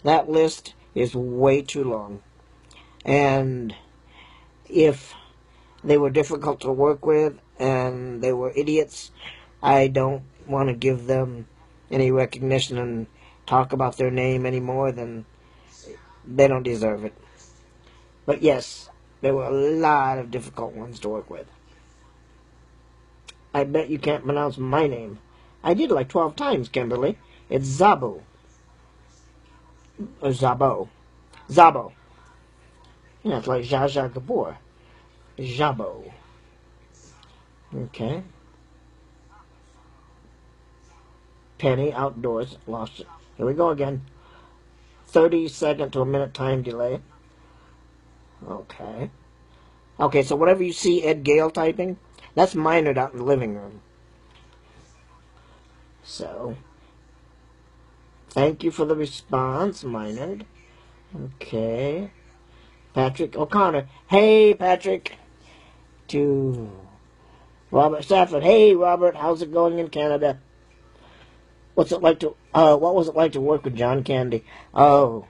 that list is way too long. And if they were difficult to work with and they were idiots, I don't want to give them any recognition and talk about their name anymore. Then they don't deserve it. But yes, there were a lot of difficult ones to work with. I bet you can't pronounce my name. I did like 12 times, Kimberly. It's Zabo. Or Zabo. Zabo. Yeah, it's like Zsa Zsa Gabor. Zabo. Okay. Penny, outdoors, lost it. Here we go again. 30-second to a minute time delay. Okay. Okay, so whatever you see Ed Gale typing, that's Minard out in the living room. So, thank you for the response, Minard. Okay. Patrick O'Connor. Hey, Patrick. To Robert Stafford. Hey, Robert. How's it going in Canada? What was it like to work with John Candy? Oh,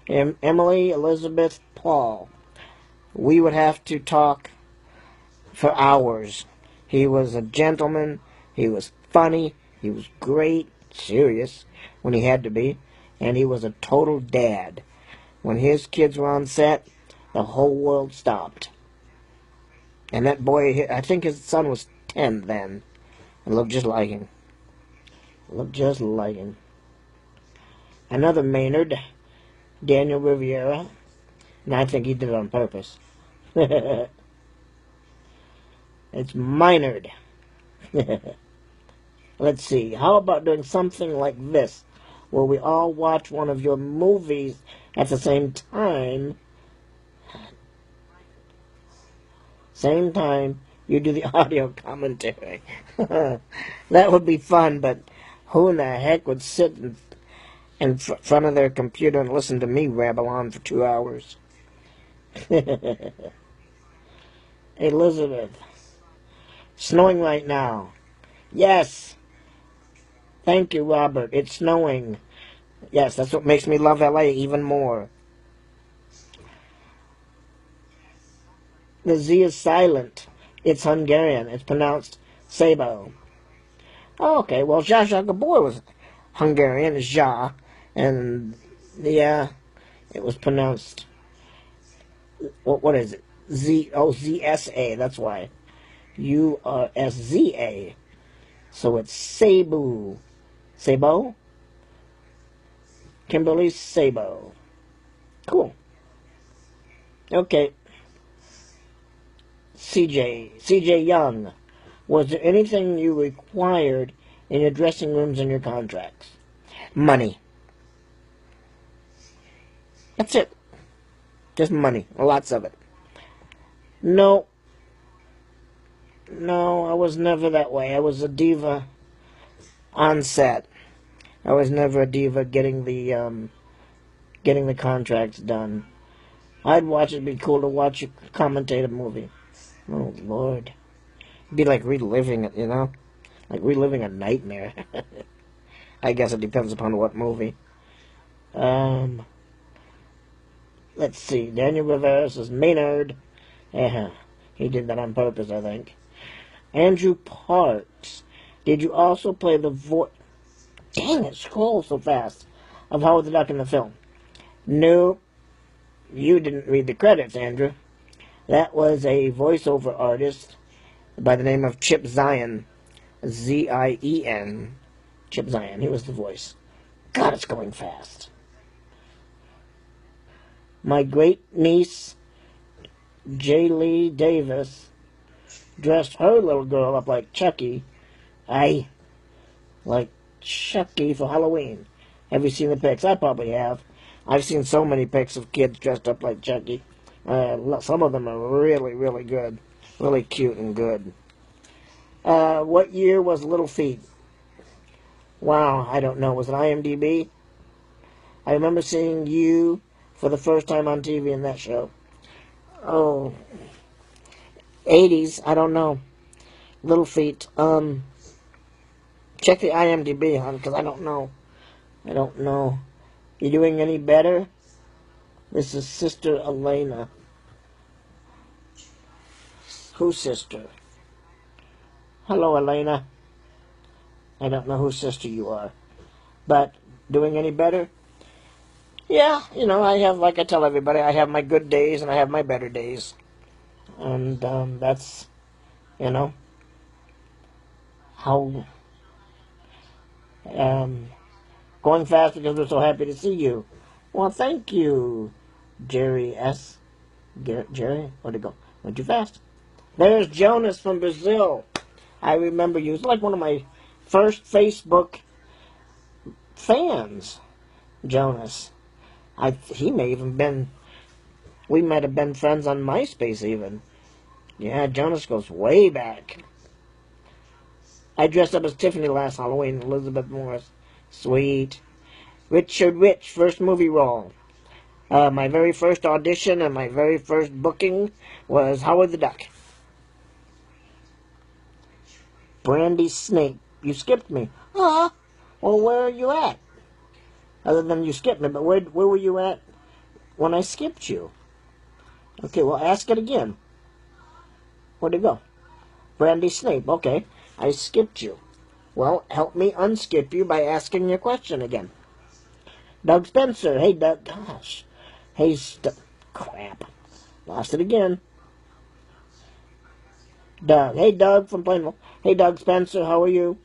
Emily, Elizabeth, Paul. We would have to talk for hours. He was a gentleman. He was funny. He was great, serious when he had to be, and he was a total dad. When his kids were on set, the whole world stopped. And that boy, I think his son was 10 then, and looked just like him. Looked just like him. Another Maynard, Daniel Riviera, and I think he did it on purpose. It's Minard. Let's see, how about doing something like this, where we all watch one of your movies at the same time. Same time you do the audio commentary. That would be fun, but who in the heck would sit in front of their computer and listen to me rabble on for 2 hours? Elizabeth. Snowing right now. Yes. Thank you, Robert. It's snowing. Yes, that's what makes me love LA even more. The Z is silent. It's Hungarian. It's pronounced Sabo. Oh, okay, well, Zsa Zsa Gabor was Hungarian, Zsa, and yeah, it was pronounced, what is it? ZSA, that's why. URSZA. So it's Sabo. Sabo? Kimberly Sabo. Cool. Okay. CJ Young. Was there anything you required in your dressing rooms and your contracts? Money. That's it. Just money. Lots of it. No, I was never that way. I was a diva on set. I was never a diva getting the contracts done. I'd watch it. It'd be cool to watch you commentate a movie. Oh, Lord. It'd be like reliving it, you know? Like reliving a nightmare. I guess it depends upon what movie. Let's see. Daniel Rivera says Maynard. Yeah, he did that on purpose, I think. Andrew Parks. Did you also play the voice... Dang it, scroll so fast. Of Howard the Duck in the film? No, you didn't read the credits, Andrew. That was a voiceover artist by the name of Chip Zien. Z-I-E-N. Chip Zien. He was the voice. God, it's going fast. My great-niece, J. Lee Davis, dressed her little girl up like Chucky. Like Chucky for Halloween. Have you seen the pics? I probably have. I've seen so many pics of kids dressed up like Chucky. Some of them are really, really good. Really cute and good. What year was Little Feat? Wow, I don't know. Was it IMDb? I remember seeing you for the first time on TV in that show. Oh, 80s, I don't know. Little Feet. Check the IMDb, hon, because I don't know. I don't know. You doing any better? This is Sister Elena. Whose sister? Hello, Elena. I don't know whose sister you are. But, doing any better? Yeah, I have, like I tell everybody, I have my good days and I have my better days. And that's, you know, how going fast because we're so happy to see you. Well, thank you, Jerry S. Jerry, where'd it go? Went too fast. There's Jonas from Brazil. I remember you. He was like one of my first Facebook fans, Jonas. He may even been, we might have been friends on MySpace even. Yeah, Jonas goes way back. I dressed up as Tiffany last Halloween, Elizabeth Morris. Sweet. Richard Rich, first movie role. My very first audition and my very first booking was Howard the Duck. Brandy Snake. You skipped me. Huh? Well, where are you at? Other than you skipped me, but where were you at when I skipped you? Okay, well, ask it again. Where'd it go? Brandy Snape. Okay, I skipped you. Well, help me unskip you by asking your question again. Doug Spencer. Hey, Doug. Gosh. Hey, crap. Lost it again. Doug. Hey, Doug from Plainville. Hey, Doug Spencer. How are you?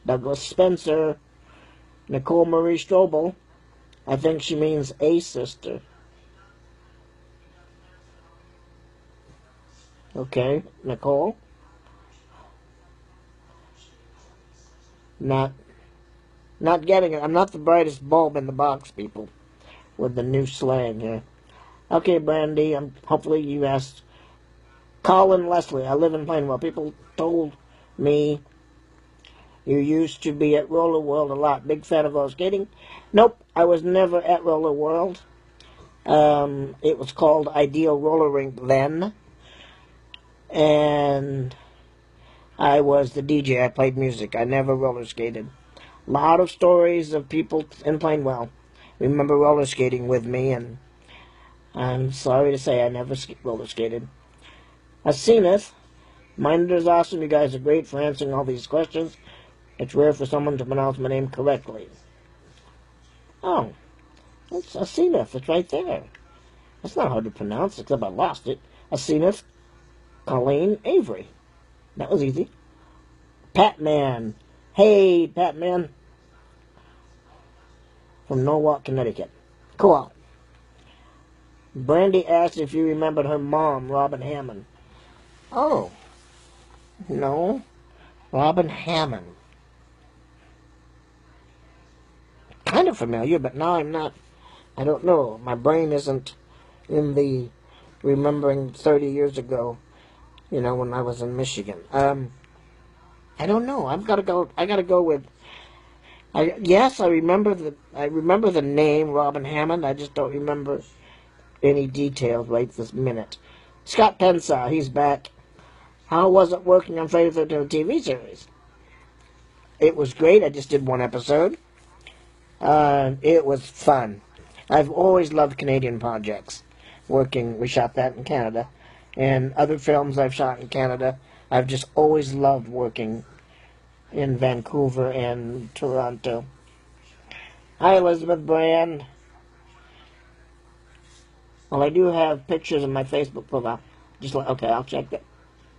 Douglas Spencer. Nicole Marie Strobel. I think she means a sister. Okay, Nicole. Not getting it. I'm not the brightest bulb in the box, people, with the new slang here. Okay, Brandy, hopefully you asked. Colin Leslie, I live in Plainville. People told me you used to be at Roller World a lot. Big fan of roller skating. Nope, I was never at Roller World. It was called Ideal Roller Rink then. And I was the DJ. I played music. I never roller skated. A lot of stories of people in Plainwell remember roller skating with me, and I'm sorry to say I never roller skated. Aseneth, Minder's awesome. You guys are great for answering all these questions. It's rare for someone to pronounce my name correctly. Oh, it's Aseneth. It's right there. That's not hard to pronounce, except I lost it. Aseneth Colleen Avery. That was easy. Patman. Hey, Patman. From Norwalk, Connecticut. Cool. Brandy asked if you remembered her mom, Robin Hammond. Oh, no. Robin Hammond. Kind of familiar, but now I'm not. I don't know. My brain isn't in the remembering 30 years ago, when I was in Michigan. I don't know. I gotta go with. Yes, I remember the name Robin Hammond. I just don't remember any details right this minute. Scott Pensar, he's back. How was it working on Friday the 13th TV series? It was great. I just did one episode. It was fun. I've always loved Canadian projects. We shot that in Canada. And other films I've shot in Canada. I've just always loved working in Vancouver and Toronto. Hi, Elizabeth Brand. Well, I do have pictures of my Facebook profile. Okay, I'll check that.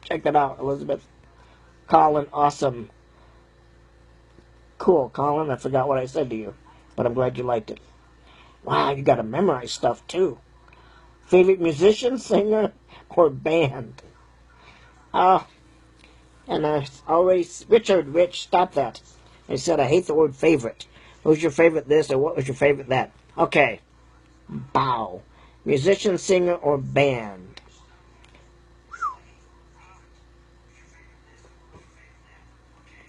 Check that out, Elizabeth. Colin, awesome. Cool, Colin. I forgot what I said to you, but I'm glad you liked it. Wow, you got to memorize stuff, too. Favorite musician, singer, or band? Oh, and I always... Rich, stop that. I said I hate the word favorite. Who's your favorite this, or what was your favorite that? Okay. Bow. Musician, singer, or band?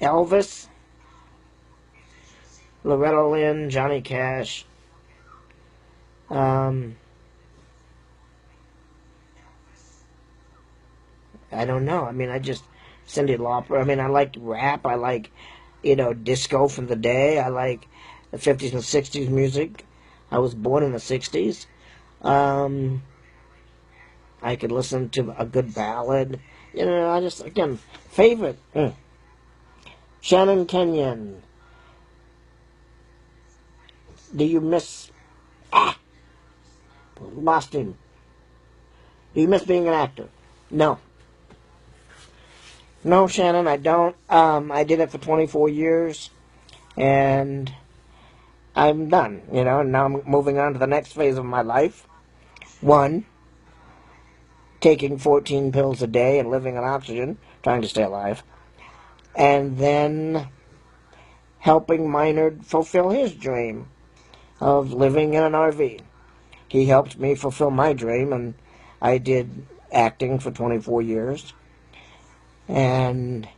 Elvis, Loretta Lynn, Johnny Cash, I don't know. I mean, I just Cyndi Lauper. I mean, I like rap. I like, disco from the day. I like the 50s and 60s music. I was born in the 60s. Um, I could listen to a good ballad. I just, again, favorite. Shannon Kenyon. Do you miss... Lost him. Do you miss being an actor? No. No, Shannon, I don't. I did it for 24 years, and I'm done, and now I'm moving on to the next phase of my life. One, taking 14 pills a day and living on oxygen, trying to stay alive. And then helping Minard fulfill his dream of living in an RV. He helped me fulfill my dream, and I did acting for 24 years. And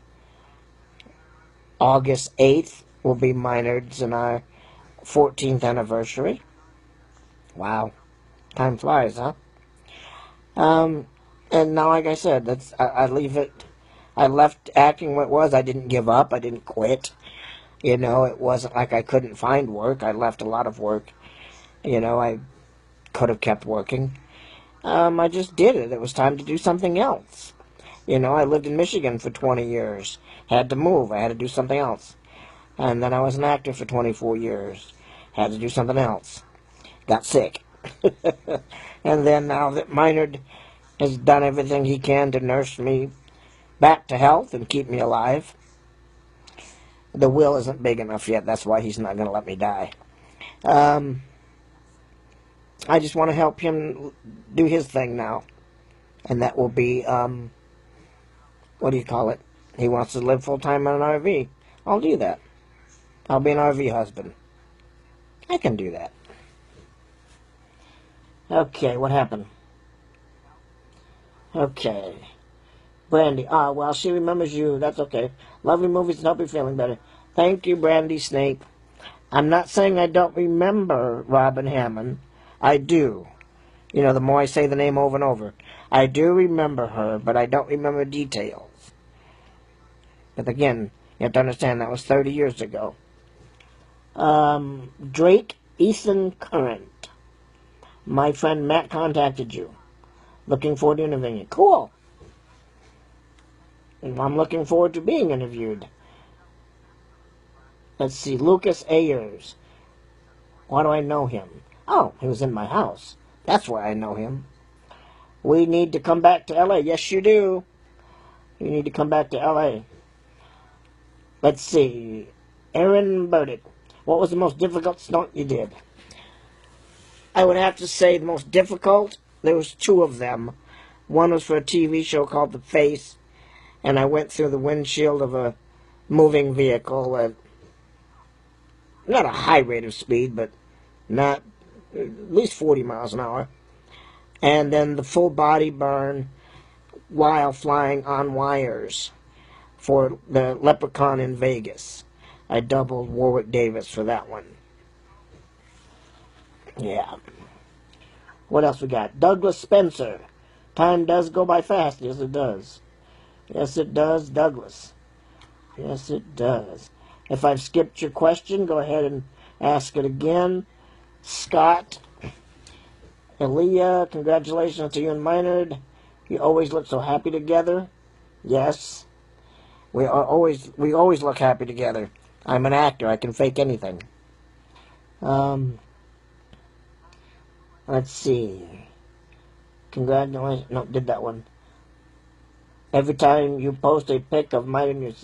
August 8th will be Minard's and our 14th anniversary. Wow. Time flies, huh? And now, like I said, I leave it. I left acting what it was. I didn't give up. I didn't quit. It wasn't like I couldn't find work. I left a lot of work. I could have kept working. I just did it. It was time to do something else. I lived in Michigan for 20 years. Had to move. I had to do something else. And then I was an actor for 24 years. Had to do something else. Got sick. And then now that Minard has done everything he can to nurse me back to health and keep me alive, the will isn't big enough yet. That's why he's not going to let me die. I just want to help him do his thing now. And that will be, what do you call it? He wants to live full-time on an RV. I'll do that. I'll be an RV husband. I can do that. Okay, what happened? Okay. Brandy. Well, she remembers you. That's okay. Lovely movies to help you feeling better. Thank you, Brandy Snape. I'm not saying I don't remember Robin Hammond. I do. The more I say the name over and over. I do remember her, but I don't remember details. But again, you have to understand that was 30 years ago. Drake Ethan Current. My friend Matt contacted you. Looking forward to interviewing you. Cool. And I'm looking forward to being interviewed. Let's see. Lucas Ayers. Why do I know him? Oh, he was in my house. That's why I know him. We need to come back to L.A. Yes, you do. You need to come back to L.A. Let's see. Aaron Burdick. What was the most difficult stunt you did? I would have to say the most difficult, there was two of them. One was for a TV show called The Face, and I went through the windshield of a moving vehicle at not a high rate of speed, but not at least 40 miles an hour. And then the full body burn while flying on wires for the Leprechaun in Vegas. I doubled Warwick Davis for that one. Yeah. What else we got? Douglas Spencer. Time does go by fast. Yes, it does. Yes, it does, Douglas. Yes, it does. If I've skipped your question, go ahead and ask it again. Scott. Elia, congratulations to you and Minard. You always look so happy together. Yes. We always look happy together. I'm an actor. I can fake anything. Let's see. Congratulations. No, did that one. Every time you post a pic of mine,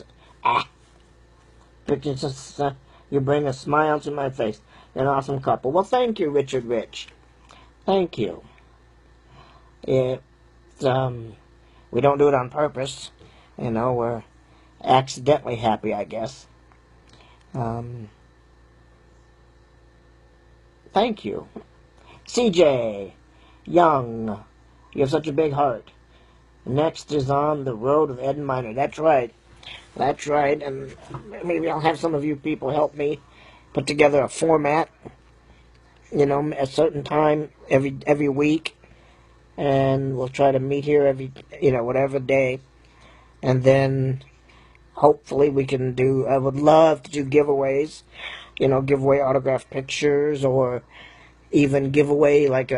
pictures, you bring a smile to my face. You're an awesome couple. Well, thank you, Richard Rich. Thank you. We don't do it on purpose. We're accidentally happy, I guess. Thank you. CJ Young, you have such a big heart. Next is On the Road with Ed and Minard. That's right. That's right. And maybe I'll have some of you people help me put together a format. A certain time every week. and we'll try to meet here every, whatever day. And then hopefully we can do, I would love to do giveaways, give away autographed pictures, or even give away, like,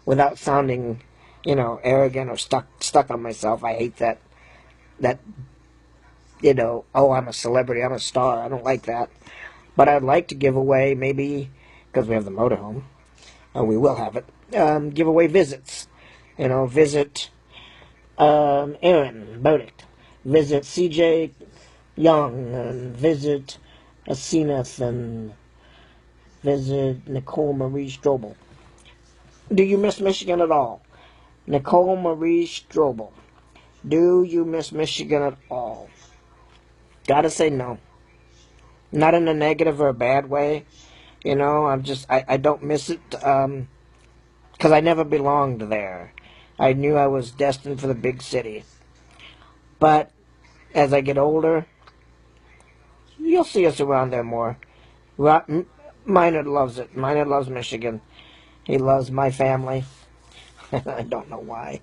without sounding, arrogant or stuck on myself. I hate that, oh, I'm a celebrity, I'm a star. I don't like that. But I'd like to give away, maybe, because we have the motorhome, and we will have it, give away visits. Visit Aaron Bodick, visit CJ Young, and visit Aseneth, and visit Nicole Marie Strobel. Do you miss Michigan at all? Nicole Marie Strobel. Do you miss Michigan at all? Gotta say no. Not in a negative or a bad way. I don't miss it, because I never belonged there. I knew I was destined for the big city. But as I get older, you'll see us around there more. Minard loves it. Minard loves Michigan. He loves my family. I don't know why.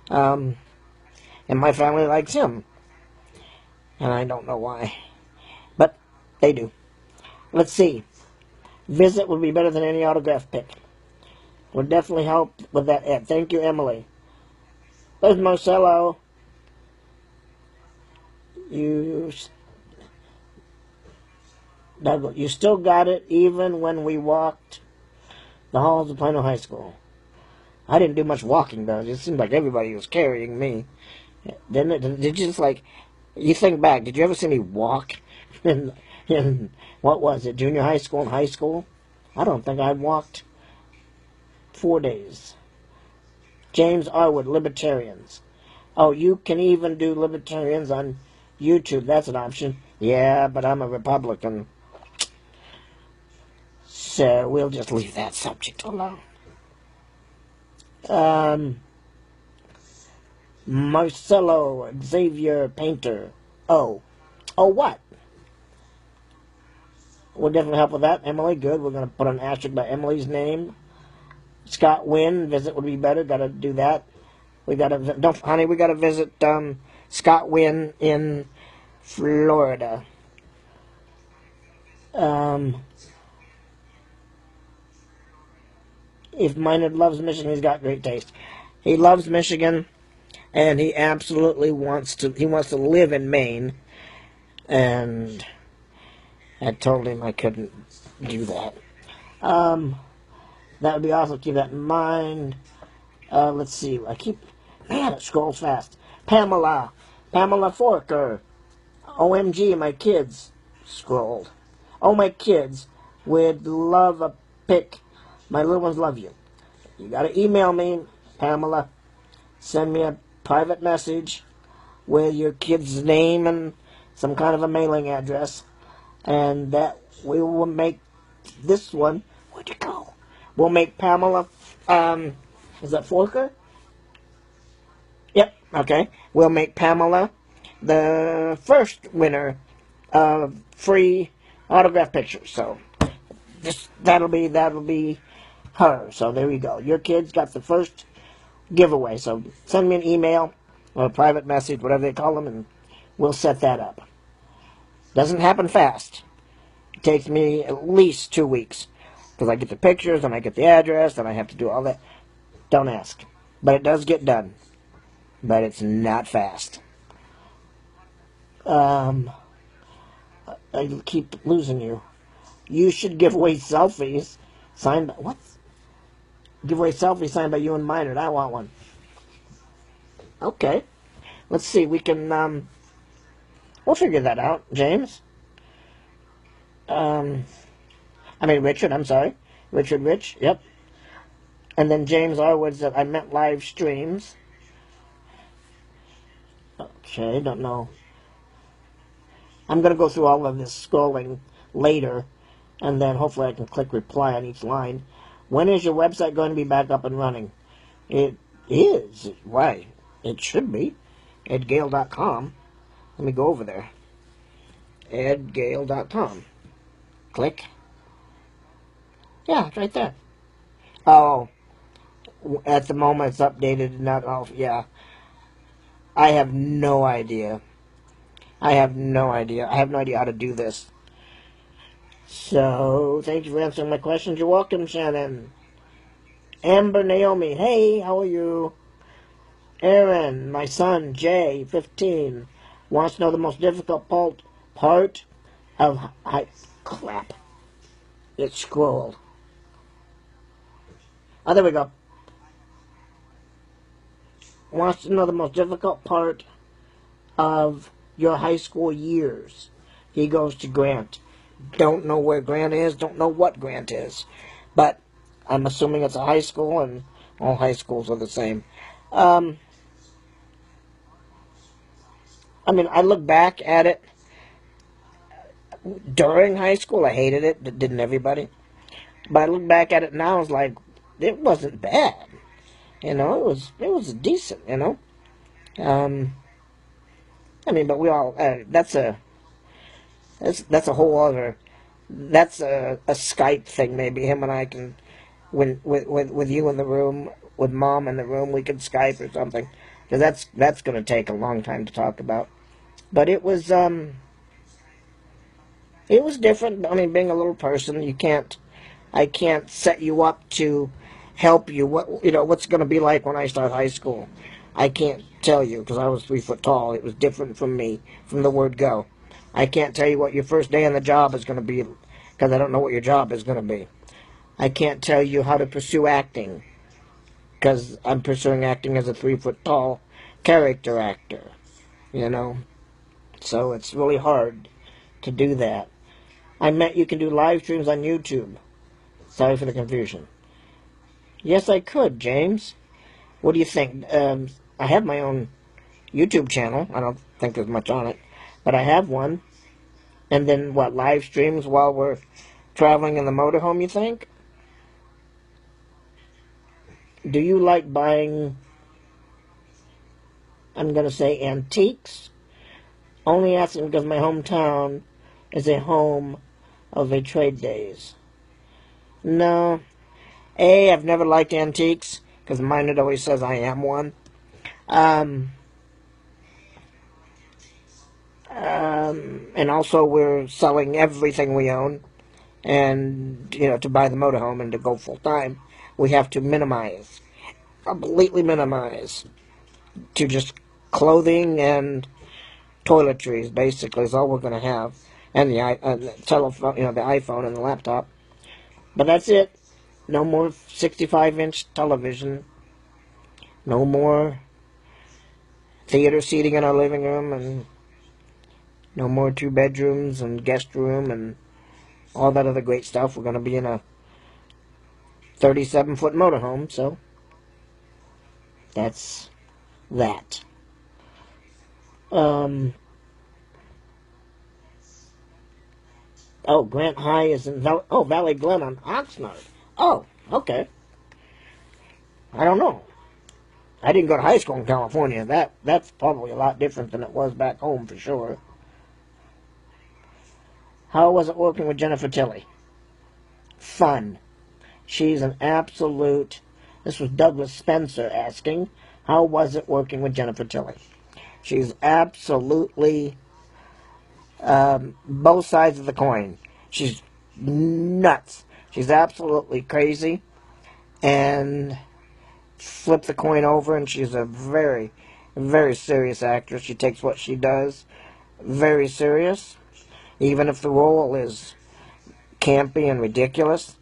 And my family likes him. And I don't know why. But they do. Let's see. Visit would be better than any autograph pick. Would definitely help with that ad. Thank you, Emily. There's Marcelo. You still got it even when we walked the halls of Plano High School. I didn't do much walking, though. It seemed like everybody was carrying me. Didn't it? Did you just, like, you think back, did you ever see me walk in what was it, junior high school and high school? I don't think I walked 4 days. James Arwood, Libertarians. Oh, you can even do Libertarians on YouTube. That's an option. Yeah, but I'm a Republican. So we'll just leave that subject alone. Marcelo Xavier Painter. Oh, what? We'll definitely help with that. Emily, good. We're going to put an asterisk by Emily's name. Scott Wynn, visit would be better. Got to do that. We got to, honey, we got to visit Scott Wynn in Florida. If Minard loves Michigan, he's got great taste. He loves Michigan, and he absolutely wants to live in Maine. And I told him I couldn't do that. That would be awesome. Keep that in mind. Let's see. Man, it scrolls fast. Pamela Forker. OMG, my kids scrolled. Oh, my kids would love a pic. My little ones love you. You got to email me, Pamela. Send me a private message with your kid's name and some kind of a mailing address. And that we will make this one. Where'd you go? We'll make Pamela. Is that Forker? Yep, okay. We'll make Pamela the first winner of free autograph pictures. So that'll be her. So there you go. Your kid's got the first giveaway. So send me an email or a private message, whatever they call them, and we'll set that up. Doesn't happen fast. It takes me at least 2 weeks because I get the pictures and I get the address and I have to do all that. Don't ask. But it does get done. But it's not fast. I keep losing you. You should give away selfies signed by... What? Give away selfies signed by you and Minard. I want one. Okay. Let's see. We can... we'll figure that out, James. Richard, I'm sorry. Richard Rich, yep. And then James Arwood said, I meant live streams. Okay, don't know. I'm going to go through all of this scrolling later, and then hopefully I can click reply on each line. When is your website going to be back up and running? It is. Why? It should be. edgale.com. Let me go over there. edgale.com. Click. Yeah, it's right there. Oh, At the moment, it's updated. Not all. Yeah, I have no idea. I have no idea. I have no idea how to do this. So, thank you for answering my questions. You're welcome, Shannon. Amber Naomi, hey, how are you? Aaron, my son, Jay, 15, wants to know the most difficult part of crap. It scrolled. Oh, there we go. Wants to know the most difficult part of your high school years. He goes to Grant. Don't know where Grant is, don't know what Grant is. But I'm assuming it's a high school, and all high schools are the same. I mean, I look back at it during high school. I hated it, didn't everybody? But I look back at it now, it's like, it wasn't bad. It was decent, I mean, but we all, that's a whole other, that's a Skype thing. Maybe him and I can, when with you in the room, with Mom in the room, we could Skype or something, because that's going to take a long time to talk about. But it was different. I mean, being a little person, I can't set you up to help you. What's going to be like when I start high school. I can't tell you because I was 3 foot tall. It was different from me, from the word go. I can't tell you what your first day on the job is going to be because I don't know what your job is going to be. I can't tell you how to pursue acting because I'm pursuing acting as a 3 foot tall character actor. You know, so it's really hard to do that. I meant you can do live streams on YouTube. Sorry for the confusion. Yes, I could, James. What do you think? I have my own YouTube channel. I don't think there's much on it, but I have one. And then, what, live streams while we're traveling in the motorhome, you think? Do you like buying, I'm going to say, antiques? Only asking because my hometown is a home of a trade days. No. I've never liked antiques, because mine it always says I am one. And also we're selling everything we own. And, to buy the motorhome and to go full time, we have to minimize. Completely minimize. To just clothing and toiletries, basically, is all we're going to have. And the telephone, the iPhone and the laptop. But that's it. No more 65-inch television. No more theater seating in our living room, and no more 2 bedrooms and guest room and all that other great stuff. We're going to be in a 37-foot motorhome, so that's that. Grant High is in Valley Glen on Oxnard. Oh, okay. I don't know. I didn't go to high school in California. That's probably a lot different than it was back home, for sure. How was it working with Jennifer Tilly? Fun. She's an absolute... This was Douglas Spencer asking, how was it working with Jennifer Tilly? She's absolutely both sides of the coin. She's nuts. She's absolutely crazy. And flip the coin over, and she's a very, very serious actress. She takes what she does very serious. Even if the role is campy and ridiculous,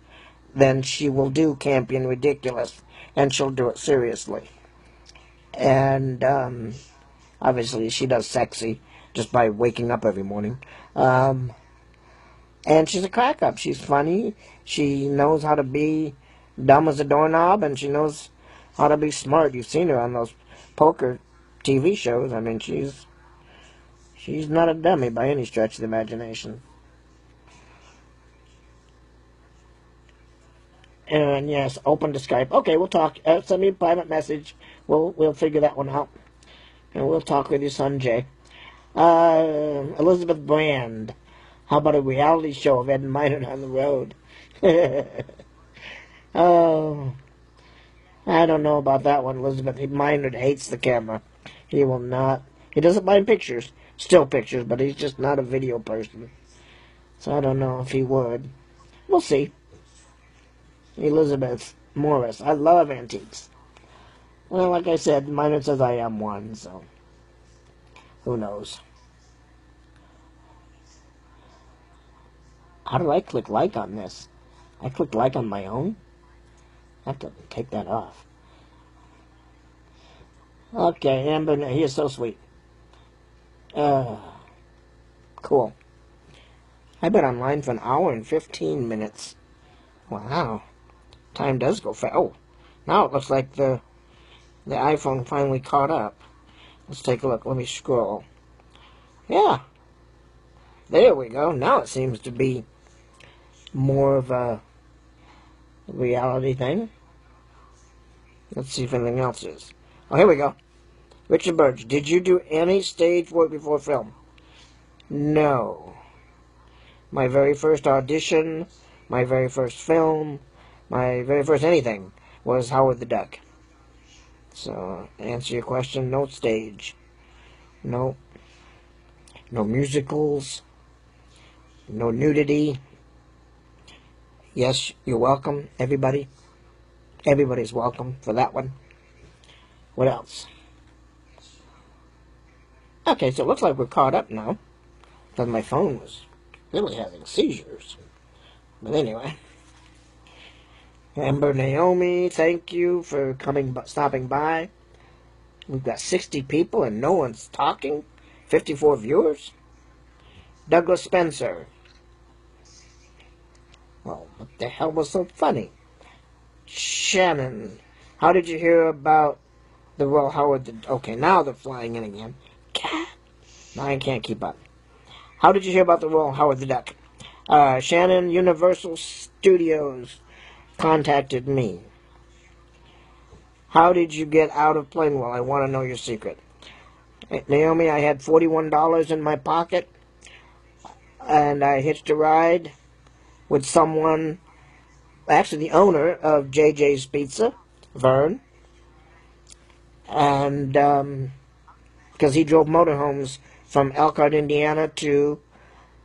then she will do campy and ridiculous, and she'll do it seriously. And obviously she does sexy just by waking up every morning. And she's a crack-up. She's funny. She knows how to be dumb as a doorknob, and she knows how to be smart. You've seen her on those poker TV shows. I mean, she's not a dummy by any stretch of the imagination. And yes, open to Skype. Okay, we'll talk. Send me a private message. We'll figure that one out. And we'll talk with your son, Jay. Elizabeth Brand. How about a reality show of Ed and Minor on the road? Oh. I don't know about that one, Elizabeth. Minard hates the camera. He will not. He doesn't mind pictures, still pictures, but he's just not a video person. So I don't know if he would. We'll see. Elizabeth Morris. I love antiques. Well, like I said, Minard says I am one, so who knows. How do I click like on this? I clicked like on my own? I have to take that off. Okay, Amber, he is so sweet. Cool. I've been online for an hour and 15 minutes. Wow. Time does go fast. Oh, now it looks like the iPhone finally caught up. Let's take a look. Let me scroll. Yeah. There we go. Now it seems to be more of a reality thing. Let's see if anything else is. Oh, here we go. Richard Burge, did you do any stage work before film? No. My very first audition, my very first film, my very first anything was Howard the Duck. So, answer your question, no stage. No. No musicals. No nudity. Yes, you're welcome, everybody. Everybody's welcome for that one. What else? Okay, so it looks like we're caught up now. Because my phone was really having seizures. But anyway. Amber Naomi, thank you for stopping by. We've got 60 people and no one's talking. 54 viewers. Douglas Spencer. Well, what the hell was so funny? Shannon, how did you hear about the Royal Howard? Okay, now they're flying in again. Cat. Now I can't keep up. How did you hear about the Royal Howard the Duck? Shannon, Universal Studios contacted me. How did you get out of Plainwell? I want to know your secret. Naomi, I had $41 in my pocket, and I hitched a ride with someone, actually the owner of JJ's Pizza, Vern, and because he drove motorhomes from Elkhart, Indiana to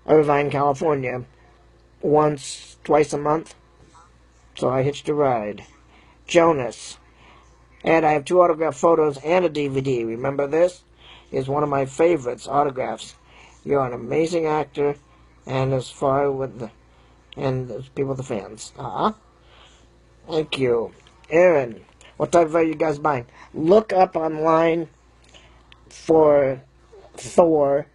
Irvine, California, twice a month, so I hitched a ride. Jonas, and I have 2 autographed photos and a DVD. Remember this? Is one of my favorites, autographs. You're an amazing actor, and as far with the people, the fans. Thank you. Aaron, what type of are you guys buying? Look up online for Thor,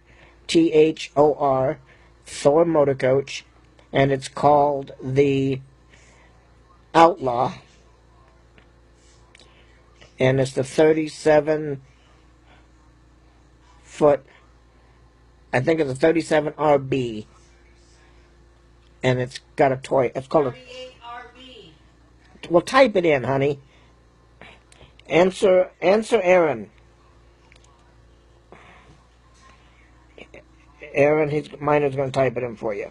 Thor, Thor Motor Coach, and it's called the Outlaw, and it's the 37-foot, I think it's a 37 RB, and it's got a toy. It's called a 38RB. Well, type it in, honey. Answer Aaron. Aaron, Miner's going to type it in for you.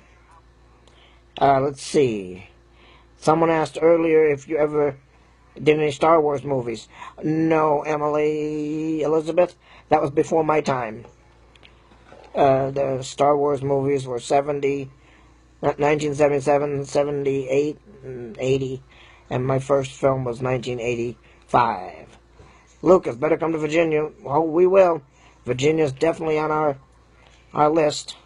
Let's see. Someone asked earlier if you ever did any Star Wars movies. No, Emily Elizabeth. That was before my time. The Star Wars movies were 1977, 78, and 80. And my first film was 1985. Lucas, better come to Virginia. Oh, we will. Virginia's definitely on our list.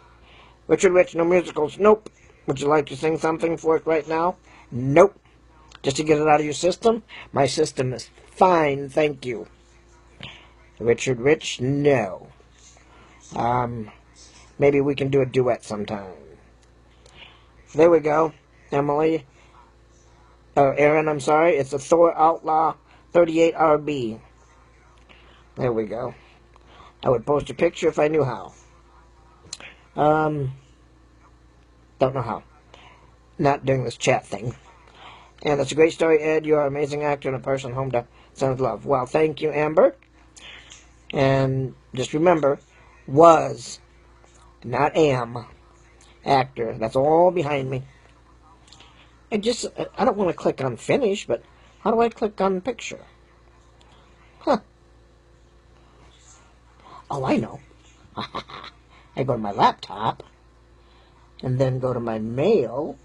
Richard Rich, no musicals. Nope. Would you like to sing something for it right now? Nope. Just to get it out of your system? My system is fine, thank you. Richard Rich, no. Maybe we can do a duet sometime. There we go. Emily. Aaron, I'm sorry. It's a Thor Outlaw 38RB. There we go. I would post a picture if I knew how. Don't know how. Not doing this chat thing. And it's a great story, Ed. You're an amazing actor and a person home to send love. Well, thank you, Amber. And just remember, was, not am, actor. That's all behind me. I don't want to click on finish, but How do I click on picture? Huh. Oh, I know. I go to my laptop, and then go to my mail.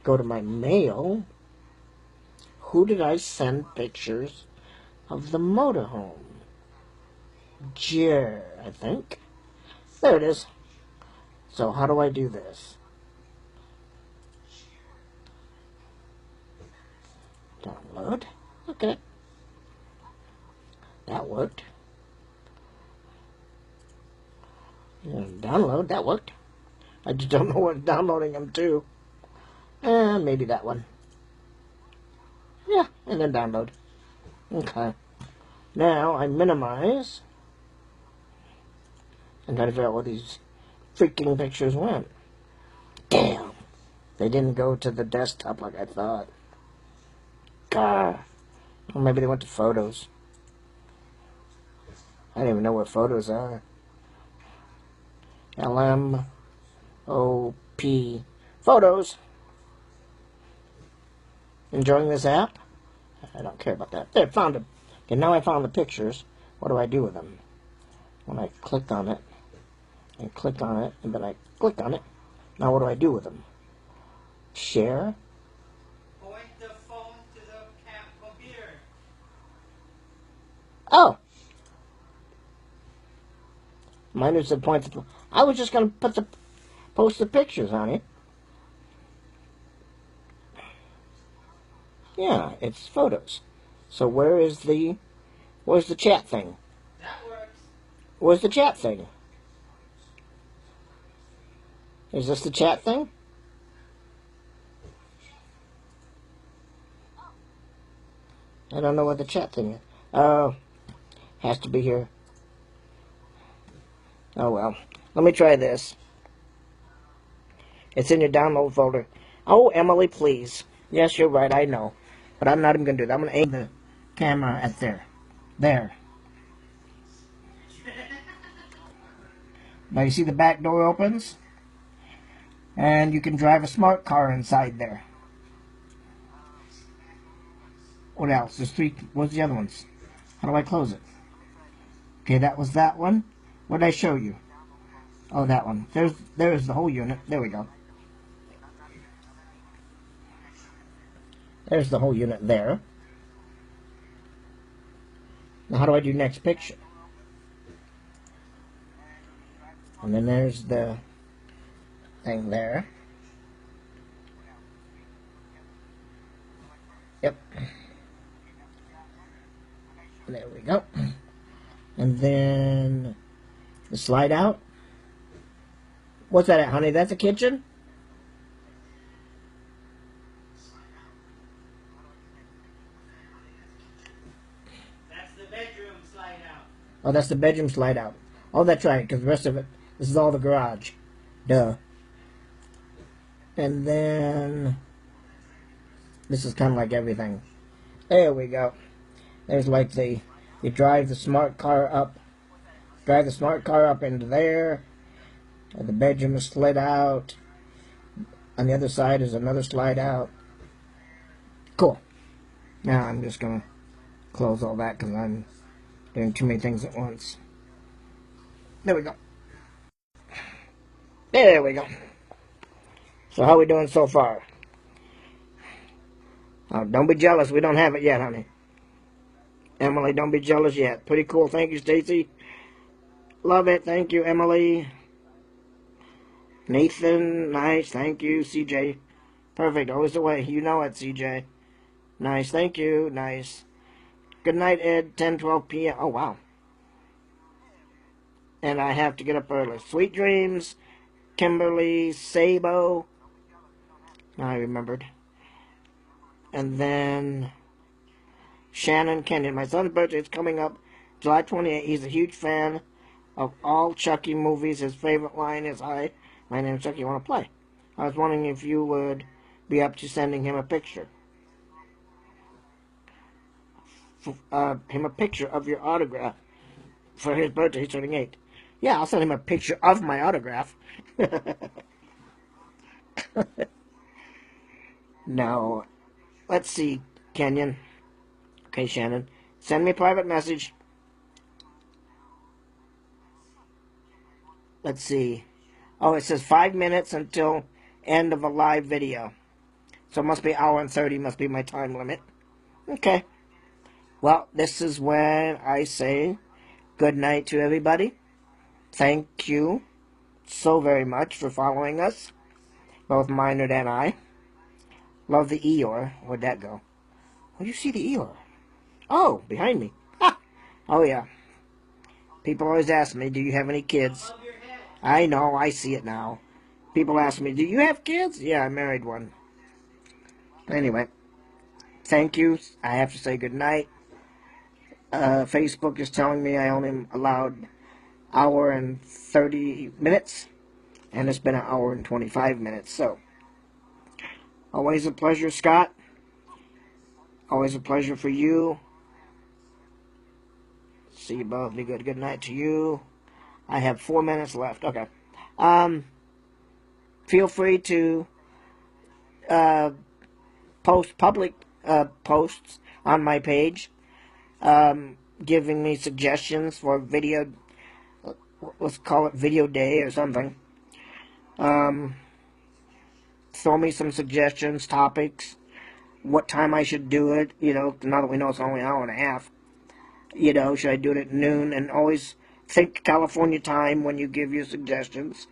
Go to my mail. Who did I send pictures of the motorhome? Jer, I think. There it is. So how do I do this? Download. Okay. That worked. And download. That worked. I just don't know what downloading them to. Maybe that one. Yeah, and then download. Okay. Now I minimize. I'm trying to figure out where these freaking pictures went. Damn. They didn't go to the desktop like I thought. God. Or maybe they went to photos. I don't even know what photos are. LMOP. Photos. Enjoying this app? I don't care about that. There, found it. Okay, now I found the pictures. What do I do with them? When I click on it, and click on it, and then I click on it. Now what do I do with them? Share? Point the phone to the computer. Oh! Mine was the point. I was just going to post the pictures on it. Yeah, it's photos. So where's the chat thing? That works. Where's the chat thing? Is this the chat thing? I don't know what the chat thing is. Oh, has to be here. Oh well. Let me try this. It's in your download folder. Oh, Emily, please. Yes, you're right, I know. But I'm not even going to do that. I'm going to aim the camera at there. There. Now you see the back door opens? And you can drive a smart car inside there. What else? There's three. What's the other ones? How do I close it? Okay, that was that one. What did I show you? Oh, that one. There's the whole unit. There we go. There's the whole unit there. Now how do I do next picture? And then there's the thing there. Yep. There we go. And then the slide out. What's that at, honey? That's a kitchen? That's the bedroom slide out. Oh, that's the bedroom slide out. Oh, that's right, because the rest of it, this is all the garage. Duh. And then this is kind of like everything. There we go. There's like you drive the smart car up. Drive the smart car up into there. And the bedroom is slid out. On the other side is another slide out. Cool. Now I'm just going to close all that because I'm doing too many things at once. There we go. There we go. So how are we doing so far? Oh, don't be jealous. We don't have it yet, honey. Emily, don't be jealous yet. Pretty cool. Thank you, Stacy. Love it. Thank you, Emily. Nathan, nice. Thank you, CJ. Perfect. Always the way. You know it, CJ. Nice. Thank you. Nice. Good night, Ed. 10:12 p.m. Oh, wow. And I have to get up early. Sweet dreams. Kimberly, Sabo. I remembered. And then Shannon Kenyon. My son's birthday is coming up July 28th. He's a huge fan of all Chucky movies. His favorite line is, "Hi, my name is Chucky. You want to play?" I was wondering if you would be up to sending him a picture. Him a picture of your autograph for his birthday. He's turning 8. Yeah, I'll send him a picture of my autograph. No. Let's see, Kenyon. Okay, Shannon. Send me a private message. Let's see. Oh, it says 5 minutes until end of a live video. So it must be hour and 30 must be my time limit. Okay. Well, this is when I say good night to everybody. Thank you so very much for following us, both Minard and I. Love the Eeyore. Where'd that go? Oh, you see the Eeyore? Oh, behind me. Ah! Oh, yeah. People always ask me, do you have any kids? Above your head. I know, I see it now. People ask me, do you have kids? Yeah, I married one. Anyway, thank you. I have to say good night. Facebook is telling me I only allowed hour and 30 minutes, and it's been an hour and 25 minutes. So, always a pleasure, Scott. Always a pleasure for you. See you both. Be good. Good night to you. I have 4 minutes left. Okay. Feel free to post public posts on my page, giving me suggestions for video. Let's call it video day or something. Throw me some suggestions, topics, what time I should do it. Now that we know it's only an hour and a half. Should I do it at noon? And always think California time when you give your suggestions.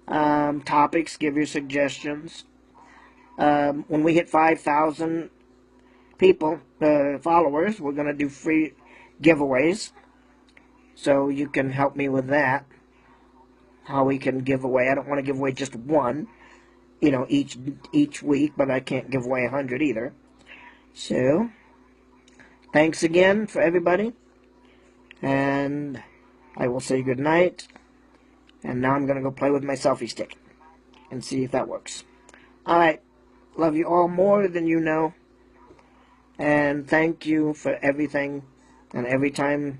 Topics, give your suggestions. When we hit 5,000 people, followers, we're going to do free giveaways. So you can help me with that. How we can give away. I don't want to give away just one, each week, but I can't give away 100 either. So, thanks again for everybody. And I will say good night. And now I'm going to go play with my selfie stick and see if that works. Alright. Love you all more than you know. And thank you for everything. And every time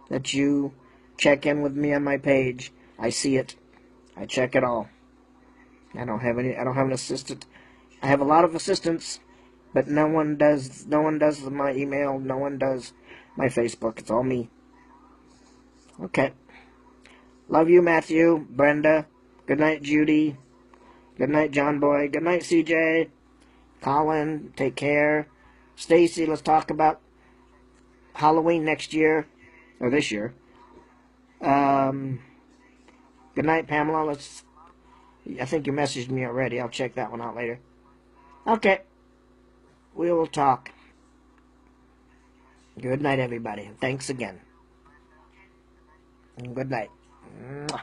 that you check in with me on my page, I see it. I check it all. I don't have an assistant. I have a lot of assistants, but no one does my email, no one does my Facebook. It's all me. Okay. Love you, Matthew, Brenda. Good night, Judy. Good night, John Boy. Good night, CJ. Colin, take care. Stacy, let's talk about Halloween next year, or this year. Good night, Pamela. I think you messaged me already. I'll check that one out later. Okay. We will talk. Good night, everybody. Thanks again. And good night. Mwah.